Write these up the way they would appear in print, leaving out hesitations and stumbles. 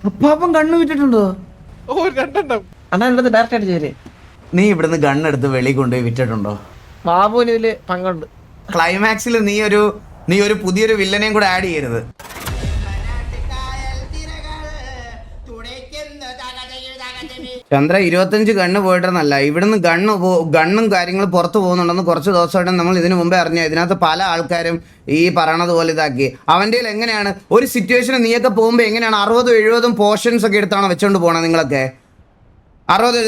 അപ്പാപ്പൻ കണ്ണ് വിറ്റിട്ടുണ്ടോ? അണ്ണാ ഇവിടുന്ന് ഡയറക്റ്റ് ആയിട്ട് ചേര്. നീ ഇവിടുന്ന് ഗണ്ണെടുത്ത് വെളി കൊണ്ടുപോയി വിറ്റിട്ടുണ്ടോ? ബാബുവിന് ഇതില് പങ്കുണ്ട്. ക്ലൈമാക്സിൽ നീ ഒരു പുതിയൊരു വില്ലനെയും കൂടെ ആഡ് ചെയ്യരുത്. ചന്ദ്ര 25 ഗണ്ണ് പോയിട്ടെന്നല്ല, ഇവിടുന്ന് ഗണ്ണും കാര്യങ്ങളും പുറത്തു പോകുന്നുണ്ടെന്ന് കുറച്ച് ദിവസമായിട്ട് നമ്മൾ ഇതിനു മുമ്പേ അറിഞ്ഞു. ഇതിനകത്ത് പല ആൾക്കാരും ഈ പറയണത് പോലെ ഇതാക്കി. അവൻ്റെ എങ്ങനെയാണ് ഒരു സിറ്റുവേഷന് നീയൊക്കെ പോകുമ്പോൾ എങ്ങനെയാണ് 60-70 പോർഷൻസ് ഒക്കെ എടുത്താണോ വെച്ചോണ്ട് പോകണം നിങ്ങളൊക്കെ? 60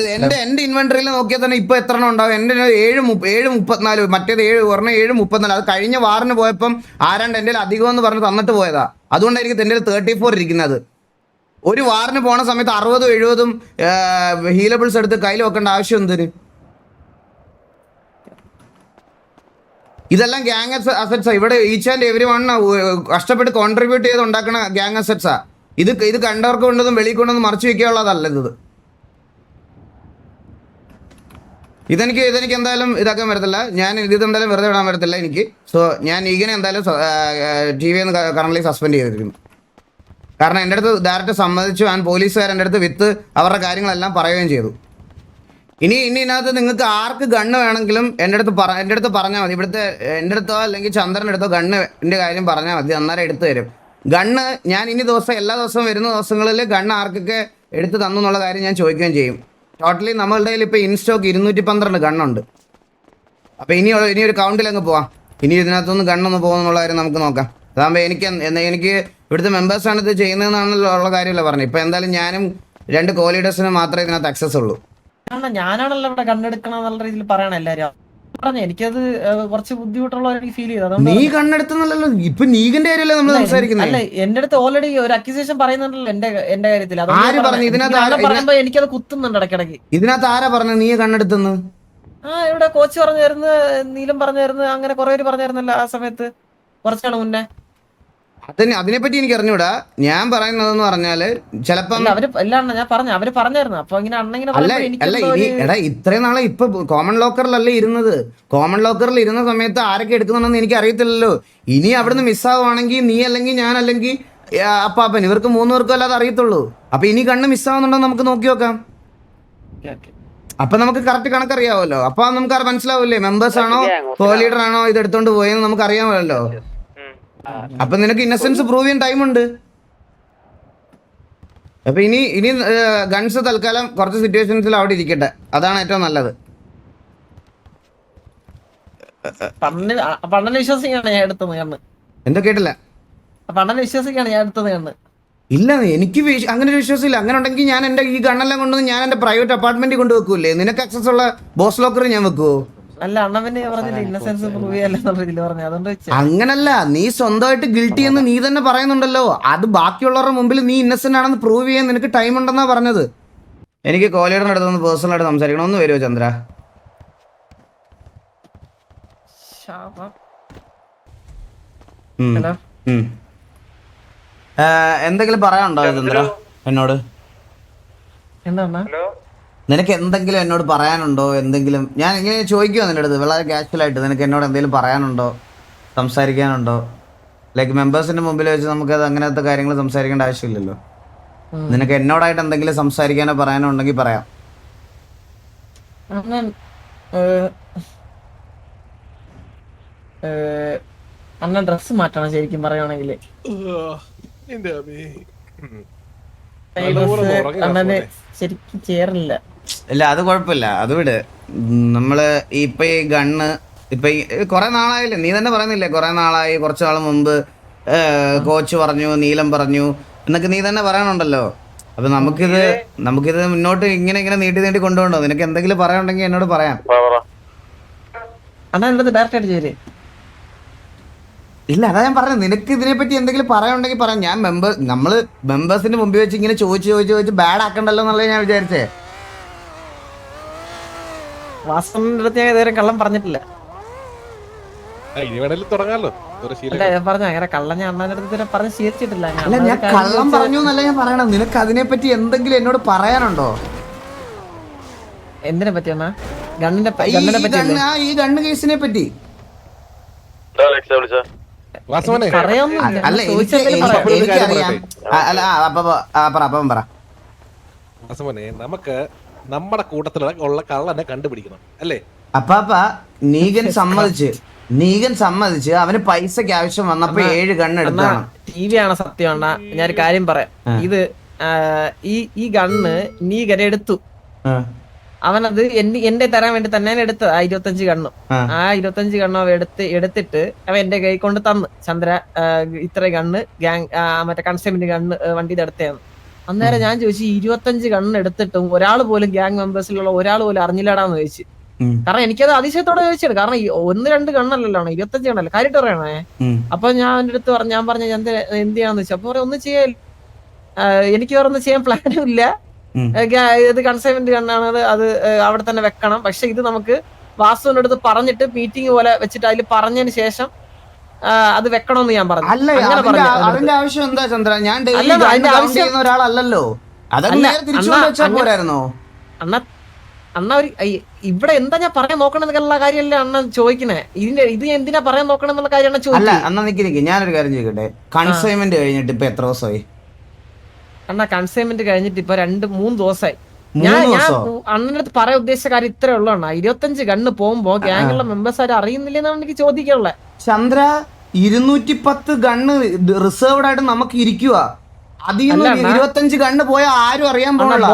എൻ്റെ ഇൻവെന്ററിയിൽ നോക്കിയാൽ തന്നെ ഇപ്പോൾ എത്ര എണ്ണം ഉണ്ടാവും? എൻ്റെ 7:34, മറ്റേത് 7:34. അത് കഴിഞ്ഞ വാറിന് പോയപ്പം ആരാണ്ട് എൻ്റെ അധികം എന്ന് പറഞ്ഞ് തന്നിട്ട് പോയതാ. അതുകൊണ്ടായിരിക്കും എൻ്റെ 34 ഇരിക്കുന്നത്. ഒരു വാറിന് പോണ സമയത്ത് 60-70 ഹീലബിൾസ് എടുത്ത് കയ്യിൽ വെക്കേണ്ട ആവശ്യം എന്തിന്? ഇതെല്ലാം ഗ്യാങ് അസറ്റ്സാ. ഇവിടെ ഈച്ച് ആൻഡ് എവരി വൺ കഷ്ടപ്പെട്ട് കോൺട്രിബ്യൂട്ട് ചെയ്ത് ഉണ്ടാക്കുന്ന ഗ്യാങ് അസറ്റ്സാ. ഇത് കണ്ടവർക്ക് കൊണ്ടതും വെളിയിൽ കൊണ്ടൊന്നും മറച്ചു വെക്കാനുള്ളതല്ല ഇത്. ഇതെനിക്ക് എന്തായാലും ഇതാക്കാൻ വരത്തില്ല. ഞാൻ എന്തായാലും വെറുതെ വിടാൻ വരത്തില്ല എനിക്ക്. സോ ഞാൻ ഈഗനെ എന്തായാലും TV കറണ്ട്ലി സസ്പെൻഡ് ചെയ്തിരിക്കുന്നു. കാരണം എൻ്റെ അടുത്ത് ഡയറക്റ്റ് സമ്മതിച്ചു. ആൻഡ് പോലീസുകാർ എൻ്റെ അടുത്ത് വിത്ത് അവരുടെ കാര്യങ്ങളെല്ലാം പറയുകയും ചെയ്തു. ഇനി ഇതിനകത്ത് നിങ്ങൾക്ക് ആർക്ക് ഗണ്ണ് വേണമെങ്കിലും എൻ്റെ അടുത്ത് പറഞ്ഞാൽ മതി. എൻ്റെ അടുത്തോ അല്ലെങ്കിൽ ചന്ദ്രൻ്റെ അടുത്തോ ഗണ്ണിൻ്റെ കാര്യം പറഞ്ഞാൽ മതി, അന്നേരം എടുത്തു തരും. ഗണ്ണ് ഞാൻ ഇനി എല്ലാ ദിവസവും വരുന്ന ദിവസങ്ങളിൽ ഗണ്ണ് ആർക്കൊക്കെ എടുത്ത് തന്നു എന്നുള്ള കാര്യം ഞാൻ ചോദിക്കുകയും ചെയ്യും. ടോട്ടലി നമ്മളുടെ കയ്യിൽ ഇപ്പോൾ ഇൻസ്റ്റോക്ക് 212 ഗണ്ണുണ്ട്. അപ്പോൾ ഇനി ഒരു കൗണ്ടിലങ്ങ് പോവാം. ഇനി ഇതിനകത്തൊന്ന് ഗണ്ണൊന്ന് പോകുന്നുള്ള കാര്യം നമുക്ക് നോക്കാം. അതാകുമ്പോൾ എനിക്ക് ഇവിടുത്തെ മെമ്പേഴ്സാണ് ഇത് ചെയ്യുന്നതെന്നുള്ള കാര്യമല്ല പറഞ്ഞു. ഇപ്പം എന്തായാലും ഞാനും 2 കോ-ലീഡേഴ്സിന് മാത്രമേ ഇതിനകത്ത് ആക്സസ് ഉള്ളൂ. ഞാനാണല്ലോ ഇവിടെ കണ്ണെടുക്കണം എന്നുള്ള രീതിയിൽ പറയണം എല്ലാരും. പറഞ്ഞു എനിക്കത് കുറച്ച് ബുദ്ധിമുട്ടുള്ള എനിക്ക് ഫീൽ ചെയ്തു. നീ കണ്ണെടുത്തല്ലോ. ഇപ്പൊ നീഗന്റെ കാര്യമല്ലേ നമ്മൾ സംസാരിക്കുന്നത്? അല്ല, എന്റെ അടുത്ത് ഓൾറെഡി ഒരു അക്യൂസേഷൻ പറയുന്നുണ്ടല്ലോ എന്റെ കാര്യത്തിൽ. ആര് പറഞ്ഞു? പറയുമ്പോ എനിക്കത് കുത്തുന്നുണ്ട് ഇടയ്ക്കിടയ്ക്ക്. ഇതിനകത്ത് ആരാ പറഞ്ഞു നീ കണ്ണെടുത്തെന്ന്? ഇവിടെ കോച്ച് പറഞ്ഞായിരുന്നു, നീലം പറഞ്ഞായിരുന്നു, അങ്ങനെ കുറെ പേര് പറഞ്ഞായിരുന്നല്ലോ ആ സമയത്ത് കുറച്ചാണ് മുന്നേ. അതിനെപ്പറ്റി എനിക്ക് അറിഞ്ഞൂടാ. ഞാൻ പറയുന്നതെന്ന് പറഞ്ഞാല് ചിലപ്പം അവര് എല്ലാം ഞാൻ പറഞ്ഞു, അവര് പറഞ്ഞായിരുന്നു. അപ്പൊ ഇങ്ങനെ എടാ ഇത്രയും നാളെ ഇപ്പൊ കോമൺ ലോക്കറിലല്ലേ ഇരുന്നത്. കോമൺ ലോക്കറിൽ ഇരുന്ന സമയത്ത് ആരൊക്കെ എടുക്കുന്നുണ്ടെന്ന് എനിക്ക് അറിയത്തില്ലല്ലോ. ഇനി അവിടുന്ന് മിസ്സാവുകയാണെങ്കിൽ നീ അല്ലെങ്കിൽ ഞാൻ അല്ലെങ്കിൽ അപ്പാപ്പൻ, ഇവർക്ക് 3 പേർക്കും അല്ലാതെ അറിയത്തുള്ളൂ. അപ്പൊ ഇനി കണ്ണ് മിസ്സാവുന്നുണ്ടോ നമുക്ക് നോക്കി നോക്കാം. അപ്പൊ നമുക്ക് കറക്റ്റ് കണക്കറിയാവല്ലോ. അപ്പൊ നമുക്ക് മനസ്സിലാവില്ലേ മെമ്പേഴ്സ് ആണോ കോ-ലീഡർ ആണോ ഇത് എടുത്തോണ്ട് പോയെന്ന് നമുക്ക് അറിയാമല്ലോ. അപ്പൊ നിനക്ക് ഇന്നസെൻസ് പ്രൂവ് ചെയ്യാൻ ടൈമുണ്ട്. അപ്പൊ ഇനി ഗൺസ് തൽക്കാലം കുറച്ച് സിറ്റുവേഷൻസിൽ അവിടെ ഇരിക്കട്ടെ, അതാണ് ഏറ്റവും നല്ലത്. പണ്ടനെ വിശ്വസിക്കാണ് ഞാൻ എടുത്തത് കണ്ണ്. എന്താ കേട്ടില്ല? പണ്ടനെ വിശ്വസിക്കാണ് ഞാൻ എടുത്തത് കണ്ണ്. ഇല്ല, എനിക്ക് അങ്ങനെ ഒരു വിശ്വാസമില്ല. അങ്ങനെ ഉണ്ടെങ്കിൽ ഞാൻ എൻ്റെ ഈ ഗണ്ണെല്ലാം കൊണ്ടുവന്ന് ഞാൻ എൻ്റെ പ്രൈവറ്റ് അപ്പാർട്ട്മെന്റിൽ കൊണ്ട് വെക്കൂല്ലേ? നിനക്ക് ആക്സസ് ഉള്ള ബോസ് ലോക്കറിൽ ഞാൻ വെക്കുവോ? അല്ല, അണ്ണവനെ പറഞ്ഞില്ല ഇന്നസെൻസ് പ്രൂവ് ചെയ്യാന്നുള്ള രീതിയിൽ പറഞ്ഞു. അതുകൊണ്ട് അങ്ങനല്ല, നീ സ്വന്തമായിട്ട് ഗിൽറ്റി എന്ന് നീ തന്നെ പറയുന്നുണ്ടല്ലോ. അത് ബാക്കിയുള്ളവരുടെ മുമ്പിൽ നീ ഇന്നസെന്റ് ആണെന്ന് പ്രൂവ് ചെയ്യാൻ നിനക്ക് ടൈം ഉണ്ടെന്നാ പറഞ്ഞത്. എനിക്ക് കോ-ലീഡറിന്റെ അടുത്തൊന്ന് പേഴ്സണൽ ആയിട്ട് സംസാരിക്കണം. ഒന്ന് വരുമോ ചന്ദ്ര? എന്തെങ്കിലും പറയാനുണ്ടോ ചന്ദ്ര എന്നോട്? എന്താ നിനക്ക് എന്തെങ്കിലും എന്നോട് പറയാനുണ്ടോ? എന്തെങ്കിലും ഞാൻ ഇങ്ങനെ ചോദിക്കുമോ നിന്റെ അടുത്ത് വളരെ കാഷ്വലായിട്ട്? നിനക്ക് എന്നോട് എന്തെങ്കിലും പറയാനുണ്ടോ, സംസാരിക്കാനുണ്ടോ? ലൈക്ക് മെമ്പേഴ്സിന്റെ മുമ്പിൽ വെച്ച് നമുക്കത് അങ്ങനത്തെ കാര്യങ്ങൾ സംസാരിക്കേണ്ട ആവശ്യമില്ലല്ലോ. നിനക്ക് എന്നോടായിട്ട് എന്തെങ്കിലും സംസാരിക്കാനോ പറയാനോ ഉണ്ടെങ്കിൽ പറയാം. അണ്ണൻ ഡ്രസ് മാറ്റണം ശരിക്കും പറയുവാണെങ്കിൽ. അണ്ണന് ശരിക്കും ചേറില്ല. ഇല്ല, അത് കുഴപ്പമില്ല, അത് വിട്. നമ്മള് ഇപ്പൊ ഈ ഗണ്ണ് ഇപ്പൊ കുറെ നാളായില്ലേ, നീ തന്നെ പറയുന്നില്ലേ കുറെ നാളായി, കുറച്ചു നാൾ മുമ്പ് കോച്ച് പറഞ്ഞു, നീലം പറഞ്ഞു എന്നൊക്കെ നീ തന്നെ പറയാനുണ്ടല്ലോ. അപ്പൊ നമുക്കിത് മുന്നോട്ട് ഇങ്ങനെ നീട്ടി കൊണ്ടുപോകണ്ടോ? നിനക്ക് എന്തെങ്കിലും പറയാനുണ്ടെങ്കിൽ എന്നോട് പറയാം. അണ്ണാ എന്റെ ഡയറക്റ്റ് ആയിട്ട് ചേര്. ഇല്ല, അതാ ഞാൻ പറഞ്ഞത്. നിനക്ക് ഇതിനെപ്പറ്റി എന്തെങ്കിലും പറയാനുണ്ടെങ്കിൽ പറയാം. ഞാൻ നമ്മള് മെമ്പേഴ്സിന്റെ മുമ്പിൽ വെച്ച് ഇങ്ങനെ ചോദിച്ച് ബാഡ് ആക്കണ്ടല്ലോ എന്നുള്ളത് ഞാൻ വിചാരിച്ചേ. വാസ്തവന്റെ അടുത്ത് ഞാൻ ഇതുവരെ കള്ളം പറഞ്ഞിട്ടില്ല. പറഞ്ഞ അങ്ങനെ കള്ളം ഞാൻ അണ്ണാന്റെ അടുത്ത് പറഞ്ഞ് ശീലിച്ചിട്ടില്ല. അല്ല, ഞാൻ കള്ളം പറഞ്ഞു എന്നല്ല ഞാൻ പറയണം. നിനക്ക് അതിനെപ്പറ്റി എന്തെങ്കിലും എന്നോട് പറയാനുണ്ടോ? എന്തിനെ പറ്റി അണ്ണാ? ഗണ്ണിനെ ഈ ഗണ്ണ് കേസിനെ പറ്റി. വാസവനെ പറയാനൊന്നുമില്ല. അല്ല ചോദിച്ചെന്തേലും പറയാം. എനിക്കറിയാം അപ്പം പറ. വാസവനെ നമുക്ക് നമ്മുടെ കൂട്ടത്തിലുള്ള കള്ളനെ കണ്ടുപിടിക്കണം അല്ലേ? അപ്പാപ്പ നീഗൻ സമ്മതിച്ച് അവന് പൈസക്ക് ആവശ്യം വന്നപ്പോ 7 ഗണ്ണ് എടുത്താണ്. TV ആണ് സത്യം അണ്ണാ. ഞാനൊരു കാര്യം പറയാം. ഇത് ഈ ഗണ്ണ് നീഗൻ എടുത്തു. അവനത് എന്റെ തരാൻ വേണ്ടി തന്നെയാണ് എടുത്തത്. 25 ഗണ്ണും 25 ഗണ്ണും അവ എടുത്തിട്ട് അവൻ എന്റെ കൈ കൊണ്ട് തന്ന്. ചന്ദ്ര ഇത്ര ഗണ്ണ് ഗ്യാങ് മറ്റേ കൺസൈൻമെന്റ് ഗണ്ണ് വണ്ടിയുടെ അടുത്തായിരുന്നു. അന്നേരം ഞാൻ ചോദിച്ചു 25 ഗണ്ണ് എടുത്തിട്ടും ഒരാൾ പോലും ഗ്യാങ് മെമ്പേഴ്സിലുള്ള ഒരാൾ പോലും അറിഞ്ഞില്ലടാന്ന് ചോദിച്ചു. കാരണം എനിക്കത് അതിശയത്തോടെ ചോദിച്ചത്. കാരണം 1-2 ഗണ്ണല്ലോ 25 ഗണ്ണല്ലേ കാര്യമായിട്ട് പറയണേ. അപ്പൊ ഞാൻ എന്റെ അടുത്ത് ഞാൻ പറഞ്ഞ എന്ത് ചെയ്യാന്ന് വെച്ചു. അപ്പൊ ഒന്നും ചെയ്യാൻ എനിക്ക് വേറെ ഒന്നും ചെയ്യാൻ പ്ലാനും ഇല്ല. ഇത് കൺസൈൻമെന്റ് ഗണ്ണാണ്, അത് അവിടെ തന്നെ വെക്കണം. പക്ഷെ ഇത് നമുക്ക് വാസുവിന്റെ അടുത്ത് പറഞ്ഞിട്ട് മീറ്റിംഗ് പോലെ വെച്ചിട്ട് അതിൽ പറഞ്ഞതിന് ശേഷം അത് വെക്കണമെന്ന് ഞാൻ പറഞ്ഞു. അതിന്റെ ആവശ്യം എന്താ ചന്ദ്ര? ഞാൻ ഒരാളല്ലോ. അണ്ണ ഒരു ഇവിടെ എന്താ ഞാൻ പറയാൻ നോക്കണെന്നുള്ള കാര്യമല്ലേ അണ്ണ ചോദിക്കണേ. ഇത് എന്തിനാ പറയാൻ നോക്കണെന്നുള്ള കാര്യമാണ് ചോദിക്കുന്നത്. അണ്ണ നിക്ക് ഞാനൊരു കാര്യം ചോദിക്കട്ടെ. കൺസൈൻമെന്റ് കഴിഞ്ഞിട്ട് ഇപ്പൊ എത്ര ദിവസമായി? അണ്ണാ കൺസൈൻമെന്റ് കഴിഞ്ഞിട്ട് ഇപ്പൊ 2-3 ദിവസമായി. ഞാൻ അണ്ണന്റെ അടുത്ത് പറയാൻ ഉദ്ദേശിച്ച കാര്യം ഇത്രേ ഉള്ളൂ അണ്ണാ. 25 ഗണ്ണ് പോകുമ്പോ ഗ്യാങ്ങുള്ള മെമ്പേഴ്സ് ആരും അറിയുന്നില്ലെന്നാണ് എനിക്ക് ചോദിക്കാനുള്ളത്. ചന്ദ്ര 210 ഗണ്ണ് റിസർവ്ഡ് ആയിട്ട് നമുക്ക് ഇരിക്കുക. അതിൽ 25 ഗണ്ണ് പോയാൽ ആരും അറിയാൻ പോകണ്ട.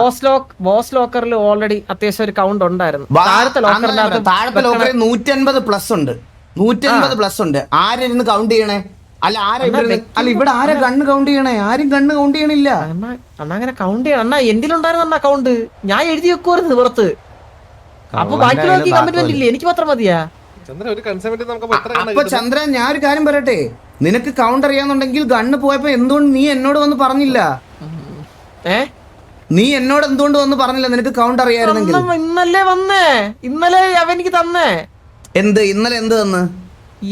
ബോസ് ലോക്കറിൽ ഓൾറെഡി അത്യാവശ്യം ഒരു കൗണ്ട് ഉണ്ടായിരുന്നു. താഴത്തെ ലോക്കറിൽ 150 പ്ലസ് ഉണ്ട്. 150 പ്ലസ് ഉണ്ട്. ആരിരുന്ന് കൗണ്ട് ചെയ്യണേ? അല്ല ഇവിടെ ആരാ ഗണ്ണ് കൗണ്ട് ചെയ്യണേ? ആരും ഗണ്ണ് കൗണ്ട് ചെയ്യണില്ല. അണ്ണാ അങ്ങനെ കൗണ്ട് ചെയ്യണം. അണ്ണാ എന്തിലുണ്ടായിരുന്നു അക്കൗണ്ട്? ഞാൻ എഴുതി വെക്കുമായിരുന്നു പുറത്ത്. അപ്പൊ ബാക്കിയുള്ളവർക്ക് കമ്മിറ്റ്മെന്റ് ഇല്ലേ? എനിക്ക് മാത്രം മതിയാ? അപ്പൊ ചന്ദ്ര ഞാൻ ഒരു കാര്യം പറയട്ടെ. നിനക്ക് കൗണ്ട് അറിയാന്നുണ്ടെങ്കിൽ ഗണ്ണ് പോയപ്പോ എന്തുകൊണ്ട് നീ എന്നോട് വന്ന് പറഞ്ഞില്ല? നീ എന്നോട് എന്തുകൊണ്ട് വന്ന് പറഞ്ഞില്ല നിനക്ക് കൗണ്ട് അറിയായിരുന്നെങ്കിൽ? ഇന്നലെ അവൻ എനിക്ക് തന്നേ. ഇന്നലെ എന്ത് തന്ന്?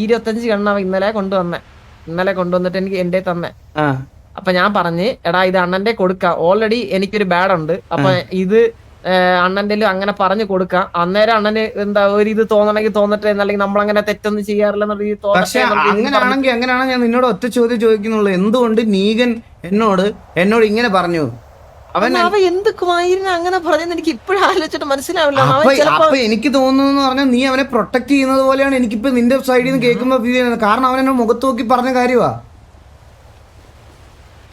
25 ഗണ്ണ് അവൻ ഇന്നലെ കൊണ്ടുവന്നിട്ട് എനിക്ക് എന്റെ തന്നെ. അപ്പൊ ഞാൻ പറഞ്ഞ് എടാ ഇത് അണ്ണന്റെ കൊടുക്കാം. ഓൾറെഡി എനിക്കൊരു ബാഡ് ഉണ്ട്. അപ്പൊ ഇത് അണ്ണന്റെ അങ്ങനെ പറഞ്ഞു കൊടുക്കാം. അന്നേരം അണ്ണന് എന്താ ഒരു ഇത് തോന്നണമെങ്കിൽ തോന്നട്ടെ, അല്ലെങ്കിൽ നമ്മളങ്ങനെ തെറ്റൊന്നും ചെയ്യാറില്ല. പക്ഷെ അങ്ങനെയാണെങ്കിൽ ഞാൻ നിന്നോട് ഒറ്റ ചോദ്യം ചോദിക്കുന്നുള്ളൂ. എന്തുകൊണ്ട് നീഗൻ എന്നോട് ഇങ്ങനെ പറഞ്ഞു? അവൻ എന്തൊക്കെയായിരുന്നു അങ്ങനെ പറഞ്ഞെന്ന് എനിക്ക് ഇപ്പോഴും ആലോചിച്ചിട്ട് മനസ്സിലാവില്ല. അപ്പൊ എനിക്ക് തോന്നുന്നു പറഞ്ഞാൽ നീ അവനെ പ്രൊട്ടക്ട് ചെയ്യുന്നത് പോലെയാണ് എനിക്കിപ്പോ നിന്റെ സൈഡിൽ നിന്ന് കേൾക്കുമ്പോ ഫീൽ ചെയ്യുന്നത്. കാരണം അവൻ എന്നെ മുഖത്ത് നോക്കി പറഞ്ഞ കാര്യമാ.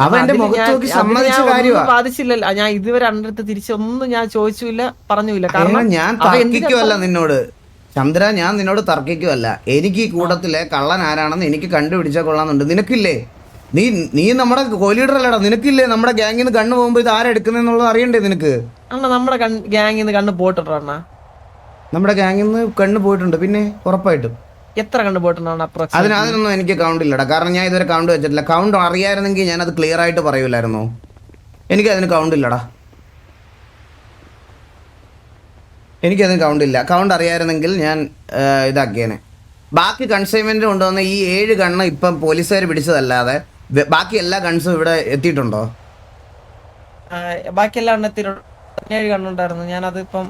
അവൻ എന്റെ മുഖത്ത് നോക്കി സമ്മതിച്ച കാര്യമാ. ബാധിച്ചില്ലല്ലോ. ഞാൻ ഇതുവരെ അണ്ണടുത്ത് തിരിച്ചൊന്നും ഞാൻ ചോദിച്ചില്ല, പറഞ്ഞില്ല. കാരണം ഞാൻ തർക്കിക്കുമല്ല നിന്നോട് ചന്ദ്ര, ഞാൻ നിന്നോട് തർക്കിക്കുമല്ല. എനിക്ക് ഈ കൂട്ടത്തിലെ കള്ളൻ ആരാണെന്ന് എനിക്ക് കണ്ടുപിടിച്ചാൽ കൊള്ളാന്നുണ്ട്. നിനക്കില്ലേ? നീ നമ്മുടെ കോലീഡർ അല്ലടാ. നിനക്കില്ലേ നമ്മുടെ ഗ്യാങ്ങിൽ നിന്ന് കണ്ണ് പോകുമ്പോ ഇത് ആരെടുക്കുന്നുള്ളത് അറിയണ്ടേ നിനക്ക്? നമ്മുടെ ഗ്യാങ്ങിൽ നിന്ന് കണ്ണ് പോയിട്ടുണ്ടോ അണ്ണാ? നമ്മുടെ ഗ്യാങ്ങിൽ നിന്ന് കണ്ണ് പോയിട്ടുണ്ട്. പിന്നെ ഉറപ്പായിട്ടും. എത്ര കണ്ണ് പോയിട്ടുണ്ടോ? അതിനൊന്നും എനിക്ക് കൗണ്ട് ഇല്ലടാ. കാരണം ഞാൻ ഇതുവരെ കൗണ്ട് വെച്ചിട്ടില്ല. കൗണ്ട് അറിയായിരുന്നെങ്കിൽ ഞാൻ അത് ക്ലിയർ ആയിട്ട് പറയൂലായിരുന്നോ? എനിക്കതിന് കൗണ്ട് ഇല്ലടാ. എനിക്കതിന് കൗണ്ട് ഇല്ല. കൗണ്ട് അറിയായിരുന്നെങ്കിൽ ഞാൻ ഇതാക്കിയേനെ. ബാക്കി കൺസൈൻമെന്റ് കൊണ്ടുവന്ന ഈ 7 ഗണ്ണ് ഇപ്പം പോലീസുകാർ പിടിച്ചതല്ലാതെ ബാക്കി എല്ലാ ഗൺസും ഇവിടെ എത്തിയിട്ടുണ്ടോ? ബാക്കി എല്ലാം 17 ഗണ്ണുണ്ടായിരുന്നു. ഞാനത് ഇപ്പം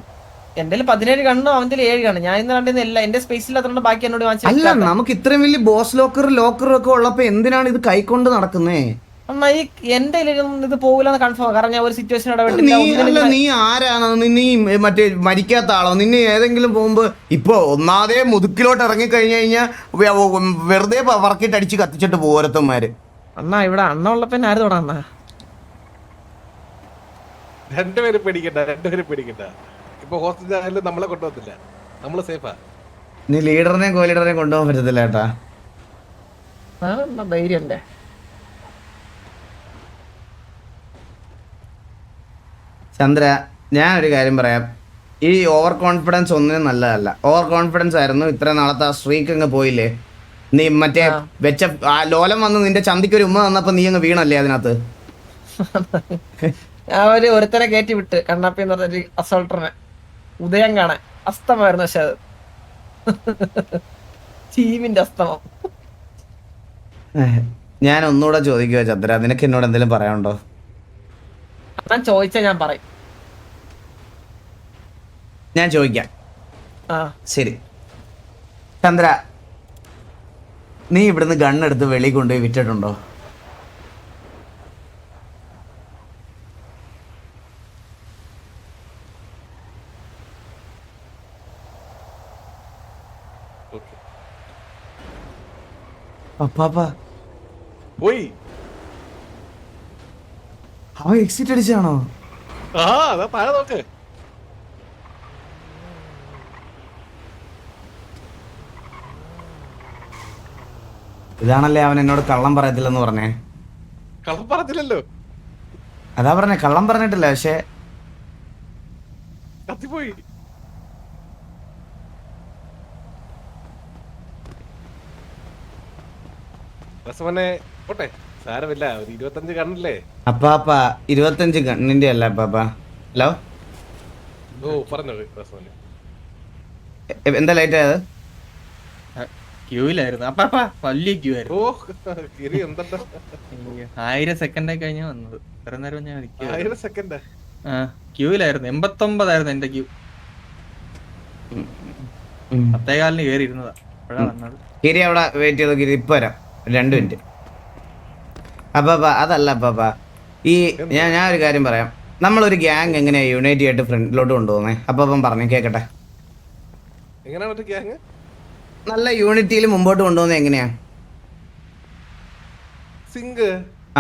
എന്റെ 17 ഗണ്ണും അവന്റെ 7 ഗണ്ണ്. ഞാൻ ഇന്ന് കണ്ടിരുന്നില്ല. എന്റെ സ്പേസില്ലാത്തതുകൊണ്ട് ബാക്കി എന്നോട് വാങ്ങിച്ചു. അല്ല, നമുക്ക് ഇത്രയും വലിയ ബോസ് ലോക്കറും ഒക്കെ ഉള്ളപ്പോ എന്തിനാണ് ഇത് കൈക്കൊണ്ട് നടക്കുന്നേ? എന്റെ ഇത് പോകില്ലെന്ന് കൺഫേം. കാരണം ഞാൻ ഒരു സിറ്റുവേഷൻ നീ ആരാണ്? നീ മറ്റേ മരിക്കാത്ത ആളോ? നിന്നെ ഏതെങ്കിലും പോകുമ്പോ ഇപ്പൊ ഒന്നാതെ മുതുക്കിലോട്ട് ഇറങ്ങി കഴിഞ്ഞു കഴിഞ്ഞാൽ വെറുതെ പറക്കിട്ട് അടിച്ച് കത്തിച്ചിട്ട് പോരത്തന്മാര്. അണ്ണാ ഇവിടെ അണ്ണ ഉള്ളപ്പോ ആരുതോടാ അണ്ണാ? രണ്ടുപേരെ പേടിക്കണ്ട. ഇപ്പൊ ഹോസ്പിറ്റലിൽ നമ്മളെ കൊണ്ടുപോകത്തില്ല, നമ്മള് സേഫാ. നീ ലീഡറിനെയും കോലീഡറിനെയും കൊണ്ടുപോകാൻ പറ്റത്തില്ല ഏട്ടാ. ധൈര്യം ചന്ദ്ര, ഞാനൊരു കാര്യം പറയാം. ഈ ഓവർ കോൺഫിഡൻസ് ഒന്നിനും നല്ലതല്ല. ഓവർ കോൺഫിഡൻസ് ആയിരുന്നു ഇത്ര നാളത്തെ ആ സ്ട്രീക്ക് അങ്ങ് പോയില്ലേ? നീ മറ്റേ വെച്ച ആ ലോലം വന്ന് നിന്റെ ചന്തിക്ക് ഒരു ഉമ്മ തന്നപ്പോ നീ അങ്ങ് വീണല്ലേ അതിനകത്ത്? ഞാൻ ഒരുത്തനെ കയറ്റി വിട്ട് കണ്ണാപ്പി എന്ന് പറഞ്ഞ അസോൾട്ടറിനെ ഉദയം കാണാൻ. അസ്തമായിരുന്നു. പക്ഷെ അത് ടീമിന്റെ അസ്തമം. ഞാൻ ഒന്നുകൂടെ ചോദിക്കുക ചന്ദ്ര, നിനക്ക് എന്നോട് എന്തെങ്കിലും പറയാനുണ്ടോ? ഞാൻ ചോദിച്ചാ ഞാൻ പറയും. ഞാൻ ചോദിക്കാം. ശരി ചന്ദ്ര, നീ ഇവിടുന്ന് ഗണ്ണെടുത്ത് വെളി കൊണ്ടുപോയി വിറ്റിട്ടുണ്ടോ? പപ്പാ പോയി. അവൻ എക്സിറ്റ് അടിച്ചാണോ? ആ അതാ താഴെ നോക്ക്. ഇതാണല്ലേ അവൻ എന്നോട് കള്ളം പറയത്തില്ലെന്ന് പറഞ്ഞേ. കള്ളം പറഞ്ഞില്ലല്ലോ. അതാ പറഞ്ഞേ, കള്ളം പറഞ്ഞിട്ടില്ല. പക്ഷെ കത്തിപ്പോയി. രസമനെ പോട്ടെ, സാരമില്ല. ഒരു 25 കണ്ണില്ലേ? അപ്പാപ്പ 25 ഗണ്ണിന്റെ അല്ല അപ്പാപ്പ. ഹലോ, ഓ പറഞ്ഞോ രസമനെ. എന്താ ലേറ്റ് ആയത്? ക്യൂവിലായിരുന്നു അപ്പാ, വലിയ ക്യൂ ആയിരുന്നു. ഓ കിരി എന്താ 1000 സെക്കൻഡ് കഴിഞ്ഞാ വന്നത്. ഇത്ര നേരം ഞാൻ 1000 സെക്കൻഡ് ക്യൂവിലായിരുന്നു. 89 എന്റെ ക്യൂ. 10:15 കയറി ഇരുന്നതാ, അപ്പോഴാ വന്നത്. കിരി അവിടെ വെയിറ്റ് ചെയ്തോ. കിരി ഇപ്പൊ വരാം, 2 മിനിറ്റ്. അപ്പാപ്പ അതല്ല അപ്പാപ്പ, ഈ ഞാൻ ഒരു കാര്യം പറയാം. നമ്മളൊരു ഗ്യാങ് എങ്ങനെയാ യുണൈറ്റ് ആയിട്ട് ഫ്രണ്ടിലോട്ട് കൊണ്ടുപോകുന്നേ? അപ്പം പറഞ്ഞു കേക്കട്ടെ. എങ്ങനെയാണ് ഗ്യാങ് നല്ല യൂണിറ്റിയിൽ മുമ്പോട്ട് കൊണ്ടുപോകുന്നത് എങ്ങനെയാ? സിംഗ്.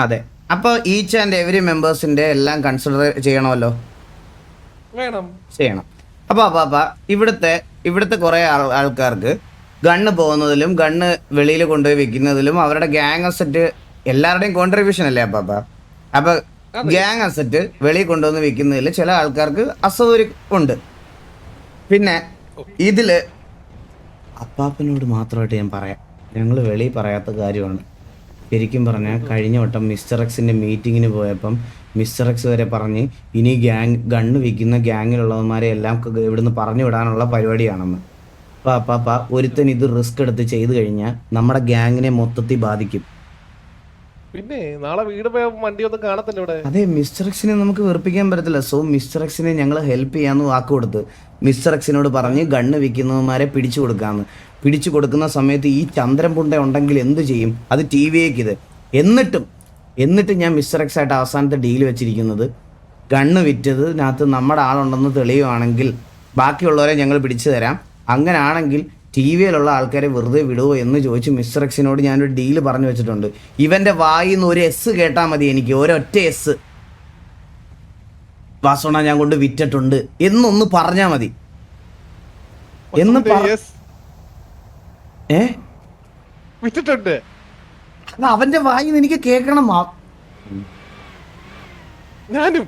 അതെ, അപ്പോൾ ഈച്ച് ആൻഡ് എവറി മെമ്പേഴ്സിന്റെ എല്ലാം കൺസിഡർ ചെയ്യണമല്ലോ. വേണം, ചെയ്യണം. അപ്പോൾ അപ്പാപ്പ ഇവിടുത്തെ കുറേ ആൾക്കാർക്ക് ഗണ്ണ് പോകുന്നതിലും ഗണ്ണ് വെളിയിൽ കൊണ്ടുപോയി വെക്കുന്നതിലും അവരുടെ ഗ്യാങ് അസറ്റ് എല്ലാവരുടെയും കോൺട്രിബ്യൂഷൻ അല്ലേ അപ്പാപ്പ? അപ്പോൾ ഗ്യാങ് അസറ്റ് വെളിയിൽ കൊണ്ടുവന്ന് വെക്കുന്നതിൽ ചില ആൾക്കാർക്ക് അസൗകര്യം ഉണ്ട്. പിന്നെ ഇതിൽ അപ്പാപ്പനോട് മാത്രമായിട്ട് ഞാൻ പറയാം, ഞങ്ങൾ വെളിയിൽ പറയാത്ത കാര്യമാണ്. ശരിക്കും പറഞ്ഞാൽ കഴിഞ്ഞ വട്ടം മിസ്റ്റർ എക്സിൻ്റെ മീറ്റിങ്ങിന് പോയപ്പം മിസ്റ്റർ എക്സ് വരെ പറഞ്ഞ് ഇനി ഗണ്ണ് വിൽക്കുന്ന ഗ്യാങ്ങിലുള്ളവന്മാരെ എല്ലാം ഇവിടുന്ന് പറഞ്ഞു വിടാനുള്ള പരിപാടിയാണെന്ന്. അപ്പോൾ അപ്പാപ്പ ഒരുത്തൻ ഇത് റിസ്ക് എടുത്ത് ചെയ്തു കഴിഞ്ഞാൽ നമ്മുടെ ഗ്യാങ്ങിനെ മൊത്തത്തിൽ ബാധിക്കും. പിന്നെ നാളെ വീട് പോയ വണ്ടി ഒന്നും കാണത്തില്ല ഇവിടെ. അതെ, മിസ്റ്റർ എക്സിനെ നമുക്ക് വെറുപ്പിക്കാൻ പറ്റത്തില്ല. സോ മിസ്റ്റർ എക്സിനെ ഞങ്ങൾ ഹെൽപ്പ് ചെയ്യാമെന്ന് വാക്ക് കൊടുത്ത് മിസ്റ്റർ എക്സിനോട് പറഞ്ഞ് ഗണ്ണ് വിൽക്കുന്നവന്മാരെ പിടിച്ചു കൊടുക്കാമെന്ന്. പിടിച്ചു കൊടുക്കുന്ന സമയത്ത് ഈ ചന്ദ്രൻ പുണ്ട ഉണ്ടെങ്കിൽ എന്ത് ചെയ്യും? അത് ടി വിയേക്ക് ഇത്. എന്നിട്ടും ഞാൻ മിസ്റ്റർ എക്സ് ആയിട്ട് അവസാനത്തെ ഡീൽ വെച്ചിരിക്കുന്നത് ഗണ്ണ് വിറ്റതിനകത്ത് നമ്മുടെ ആളുണ്ടെന്ന് തെളിയുവാണെങ്കിൽ ബാക്കിയുള്ളവരെ ഞങ്ങൾ പിടിച്ചു തരാം. അങ്ങനെയാണെങ്കിൽ ടി വിയിലുള്ള ആൾക്കാരെ വെറുതെ വിടുവോ എന്ന് ചോദിച്ച് മിസ്റ്റർ എക്സിനോട് ഞാനൊരു ഡീല് പറഞ്ഞു വെച്ചിട്ടുണ്ട്. ഇവൻ്റെ വായിൽ നിന്ന് ഒരു എസ് കേട്ടാൽ മതി, എനിക്ക് ഒരൊറ്റ എസ് വാസോണ ഞാൻ കൊണ്ട് വിറ്റിട്ടുണ്ട് എന്നൊന്ന് പറഞ്ഞാൽ മതി. എന്ന് വിറ്റിട്ടുണ്ട്. അത് അവന്റെ വായിൽ നിന്ന് എനിക്ക് കേൾക്കണം. ഞാനും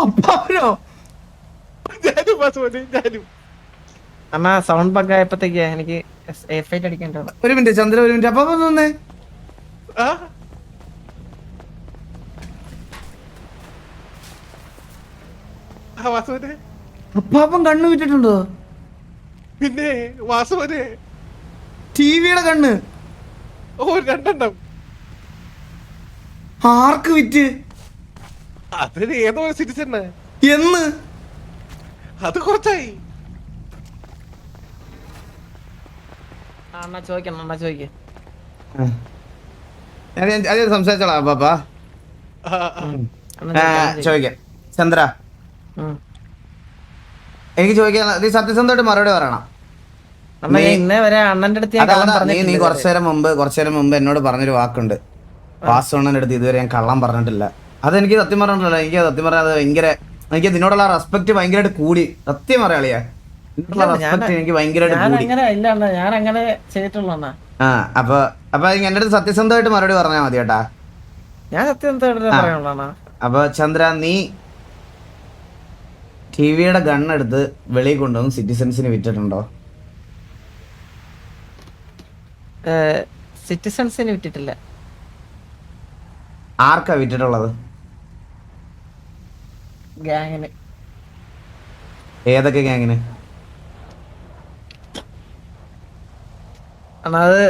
അപ്പാവനോ? ഞാനും അണ്ണാ സൗണ്ട് ബഗ് ആയപ്പോഴത്തേക്ക് എനിക്ക് F8 അടിക്കേണ്ടത്. ഒരു മിനിറ്റ് ചന്ദ്ര, ഒരു മിനിറ്റ്. അപ്പാപ്പ വന്നേ. അപ്പാപ്പൻ കണ്ണ് വിറ്റിട്ടുണ്ടോ? പിന്നെ വാസുവിനെ ടിവിയുടെ കണ്ണ്. ഓ 2 എണ്ണം. ആർക്ക് വിറ്റ്? അതിന് ഏതോ ഒരു സിറ്റിസണ്. എന്ന്? അത് കുറച്ചായി. അണ്ണാ ചോദിക്കണം, അണ്ണാ ചോദിക്ക. അത് സംസാരിച്ചോളാം അപ്പാപ്പ. ചോദിക്കാം ചന്ദ്ര. എനിക്ക് ചോദിക്കാൻ നീ സത്യസന്ധമായിട്ട് മറുപടി പറയണം. ഇന്നേ വരെ അണ്ണന്റെ അടുത്ത് നീ കുറച്ചു നേരം മുമ്പ് എന്നോട് പറഞ്ഞൊരു വാക്കുണ്ട്, വാസോണ്ണന്റെ അടുത്ത് ഇതുവരെ ഞാൻ കള്ളം പറഞ്ഞിട്ടില്ല. അതെനിക്ക് സത്യം പറഞ്ഞിട്ടില്ല. എനിക്ക് സത്യം പറഞ്ഞാൽ അത് ഭയങ്കര, എനിക്ക് നിന്നോടുള്ള റെസ്പെക്ട് ഭയങ്കരമായിട്ട് കൂടി. സത്യം പറയാളിയാ, എനിക്ക് ഭയങ്കരമായിട്ട് കൂടി. ഞാൻ അങ്ങനെ ചെയ്തിട്ടുള്ളൂ. അപ്പൊ എന്റെ അടുത്ത് സത്യസന്ധമായിട്ട് മറുപടി പറഞ്ഞാൽ മതി കേട്ടാ. ഞാൻ സത്യസന്ധമായിട്ട് പറയാനുള്ളൂ. അപ്പൊ ചന്ദ്ര, നീ ടിവിയുടെ ഗണ്ണെടുത്ത് വെളിയിൽ കൊണ്ടുവന്ന് സിറ്റിസൺസിന് വിറ്റിട്ടുണ്ടോ? സിറ്റിസൺസിന് വിറ്റിട്ടില്ല. ആർക്കാ വിറ്റിട്ടുള്ളത്? ഗ്യാങ്ങിന്. ഏതൊക്കെ ഗ്യാങ്ങിന്? അത്